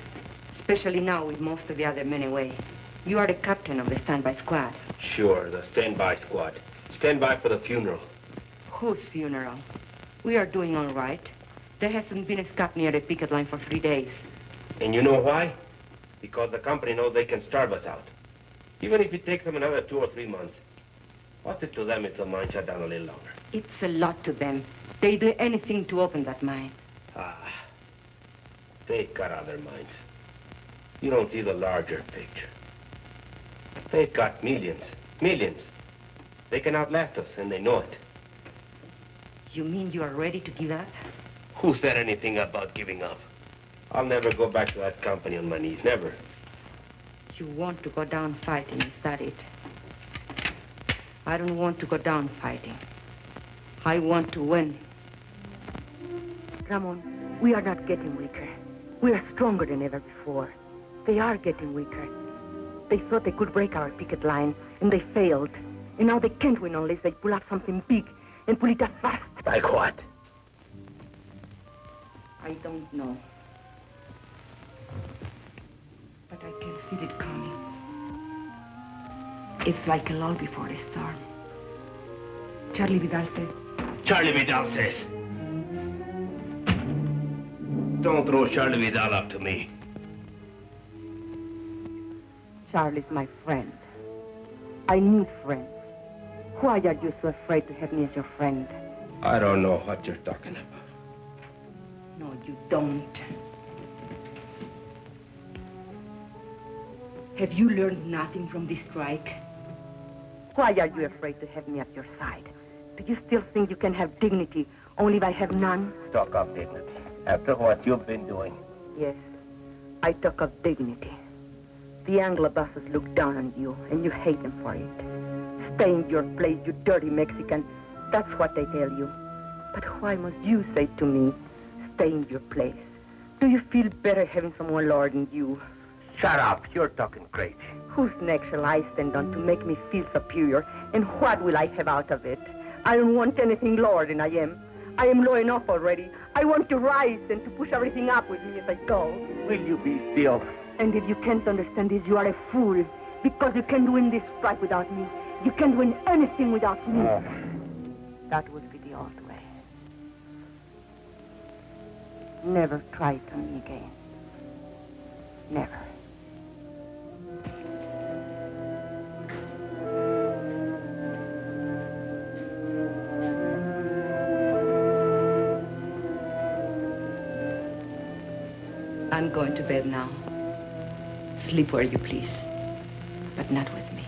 C: Especially now with most of the other men away. You are the captain of the standby squad.
F: Sure, the standby squad. Standby for the funeral.
C: Whose funeral? We are doing all right. There hasn't been a scap near the picket line for 3 days.
F: And you know why? Because the company knows they can starve us out. Even if it takes them another 2 or 3 months. What's it to them if the mine shut down a little longer?
C: It's a lot to them. They do anything to open that mine.
F: They've got other mines. You don't see the larger picture. They've got millions. Millions. They can outlast us, and they know it.
C: You mean you are ready to give up?
F: Who said anything about giving up? I'll never go back to that company on my knees. Never.
C: You want to go down fighting, is that it? I don't want to go down fighting. I want to win. Ramon, we are not getting weaker. We are stronger than ever before. They are getting weaker. They thought they could break our picket line, and they failed. And now they can't win unless they pull up something big and pull it up fast.
F: Like what?
C: I don't know. But I can feel it coming. It's like a lull before a storm. Charlie Vidal says.
F: Charlie Vidal says. Don't throw Charlie Vidal up to me.
C: Charlie's my friend. I need friends. Why are you so afraid to have me as your friend?
F: I don't know what you're talking about.
C: No, you don't. Have you learned nothing from this strike? Why are you afraid to have me at your side? Do you still think you can have dignity only if I have none?
F: Talk of dignity. After what you've been doing.
C: Yes, I talk of dignity. The Anglo-bosses look down on you, and you hate them for it. Stay in your place, you dirty Mexican. That's what they tell you. But why must you say to me, stay in your place? Do you feel better having someone lower than you?
F: Shut up. You're talking crazy.
C: Whose neck shall I stand on to make me feel superior, and what will I have out of it? I don't want anything lower than I am. I am low enough already. I want to rise and to push everything up with me as I go.
F: Will you be still?
C: And if you can't understand this, you are a fool, because you can't win this strike without me. You can't win anything without me.
F: Oh.
C: That would be the old way. Never try it on me again. Never. I'm going to bed now. Sleep where you please, but not with me.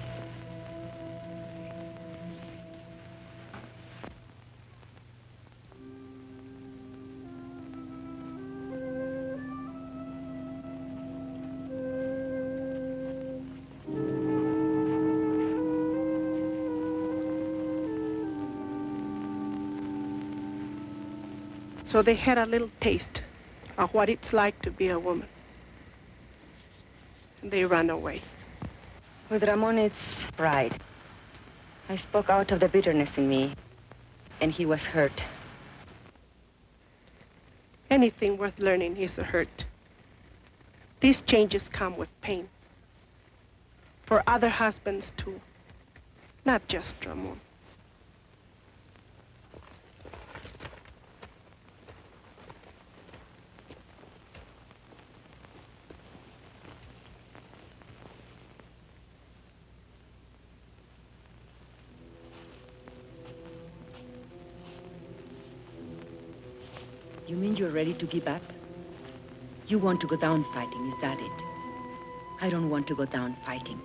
N: So they had a little taste of what it's like to be a woman. And they ran away.
C: With Ramon, it's pride. I spoke out of the bitterness in me, and he was hurt.
N: Anything worth learning is a hurt. These changes come with pain. For other husbands, too. Not just Ramon.
A: You mean you're ready to give up? You want to go down fighting, is that it? I don't want to go down fighting.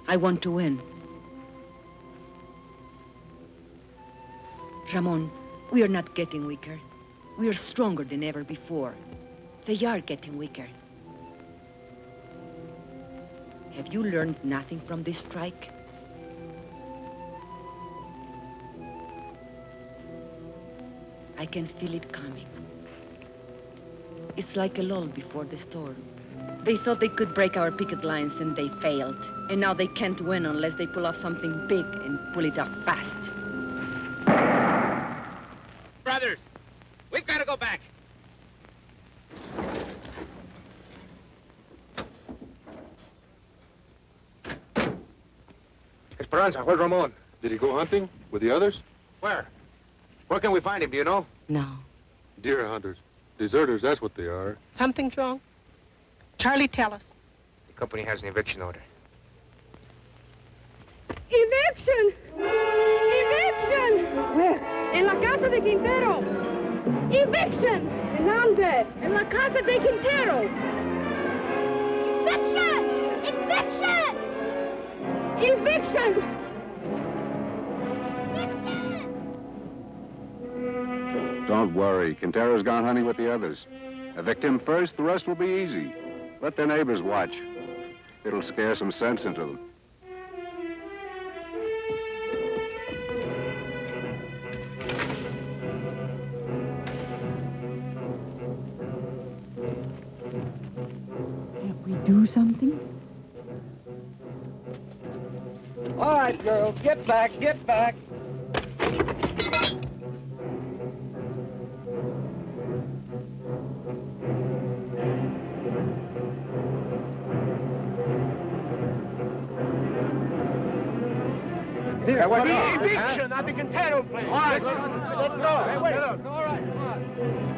A: I want to win. Ramon, we are not getting weaker. We are stronger than ever before. They are getting weaker. Have you learned nothing from this strike? I can feel it coming. It's like a lull before the storm. They thought they could break our picket lines and they failed. And now they can't win unless they pull off something big and pull it off fast.
K: Brothers, we've got to go back.
E: Esperanza, where's Ramon?
I: Did he go hunting with the others?
E: Where? Where can we find him, do you know?
A: No.
I: Deer hunters. Deserters, that's what they are.
N: Something's wrong? Charlie, tell us.
E: The company has an eviction order.
J: Eviction! Eviction!
C: Where?
J: En la casa de Quintero. Eviction! ¿En dónde? En la casa de Quintero. Eviction! Eviction! Eviction!
I: Don't worry. Quintero's gone hunting with the others. Evict him first, the rest will be easy. Let their neighbors watch. It'll scare some sense into them.
P: Can't we do something?
O: All right, girls, get back, get back.
K: Eviction at the Quintero place. All right, let's go. Hey, wait. All right, come on.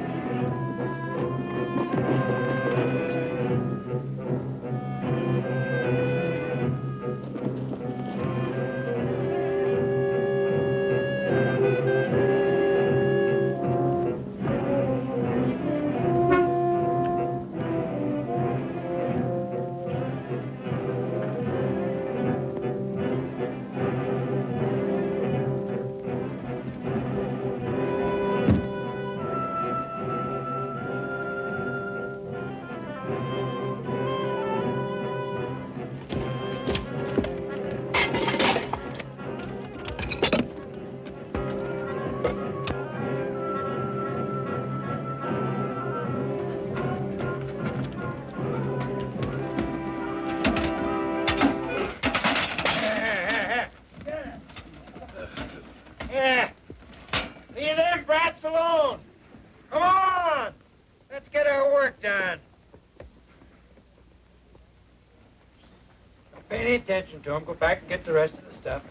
Q: Pay any attention to him. Go back and get the rest of the stuff.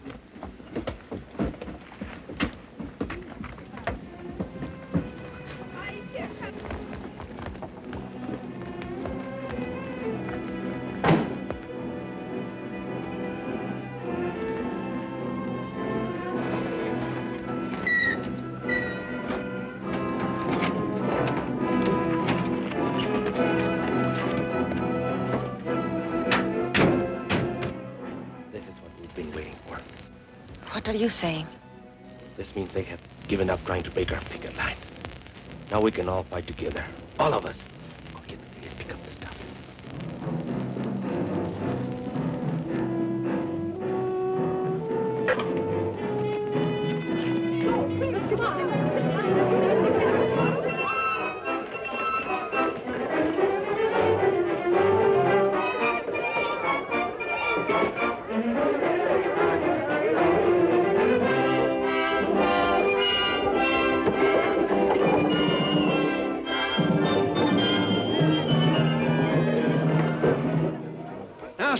C: What are you saying?
F: This means they have given up trying to break our picket line. Now we can all fight together. All of us. Go get the thing and pick up the stuff.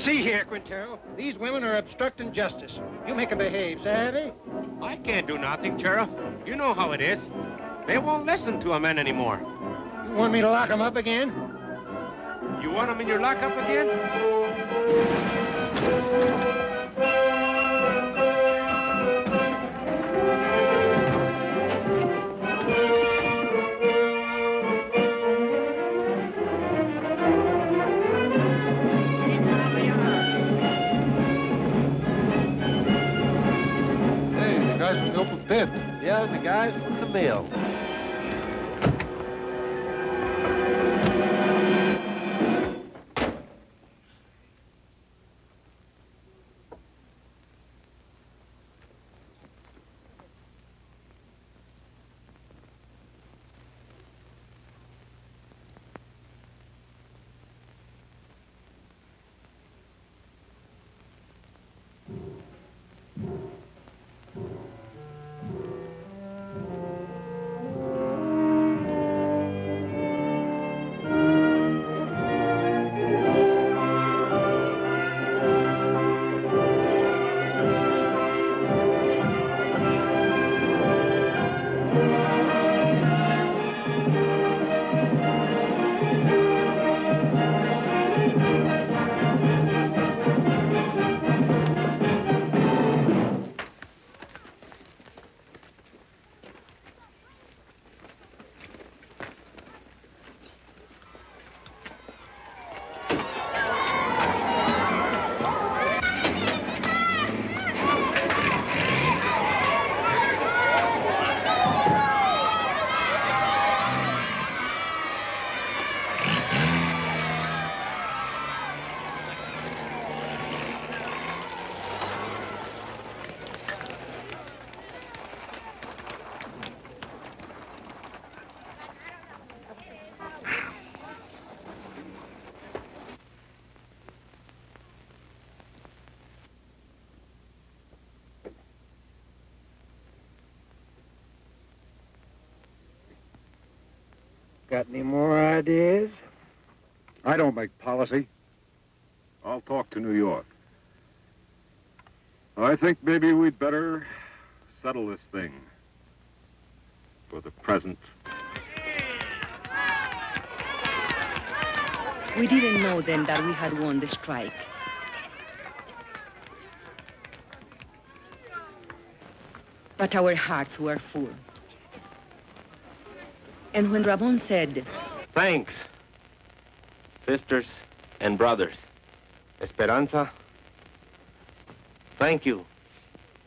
O: See here, Quintero. These women are obstructing justice. You make them behave, savvy?
F: I can't do nothing, Sheriff. You know how it is. They won't listen to a man anymore.
O: You want me to lock them up again?
F: You want them in your lockup again?
H: Pit.
F: Yeah, the guys from the mill.
Q: Got any more ideas?
I: I don't make policy. I'll talk to New York. I think maybe we'd better settle this thing for the present.
A: We didn't know then that we had won the strike. But our hearts were full. And when Ramon said,
F: Thanks, sisters and brothers. Esperanza, thank you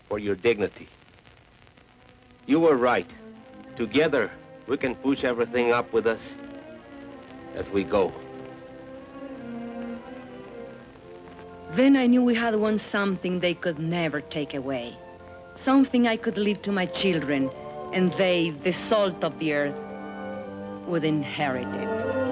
F: for your dignity. You were right. Together, we can push everything up with us as we go.
A: then I knew we had won something they could never take away. Something I could leave to my children, and they, the salt of the earth, would inherit it.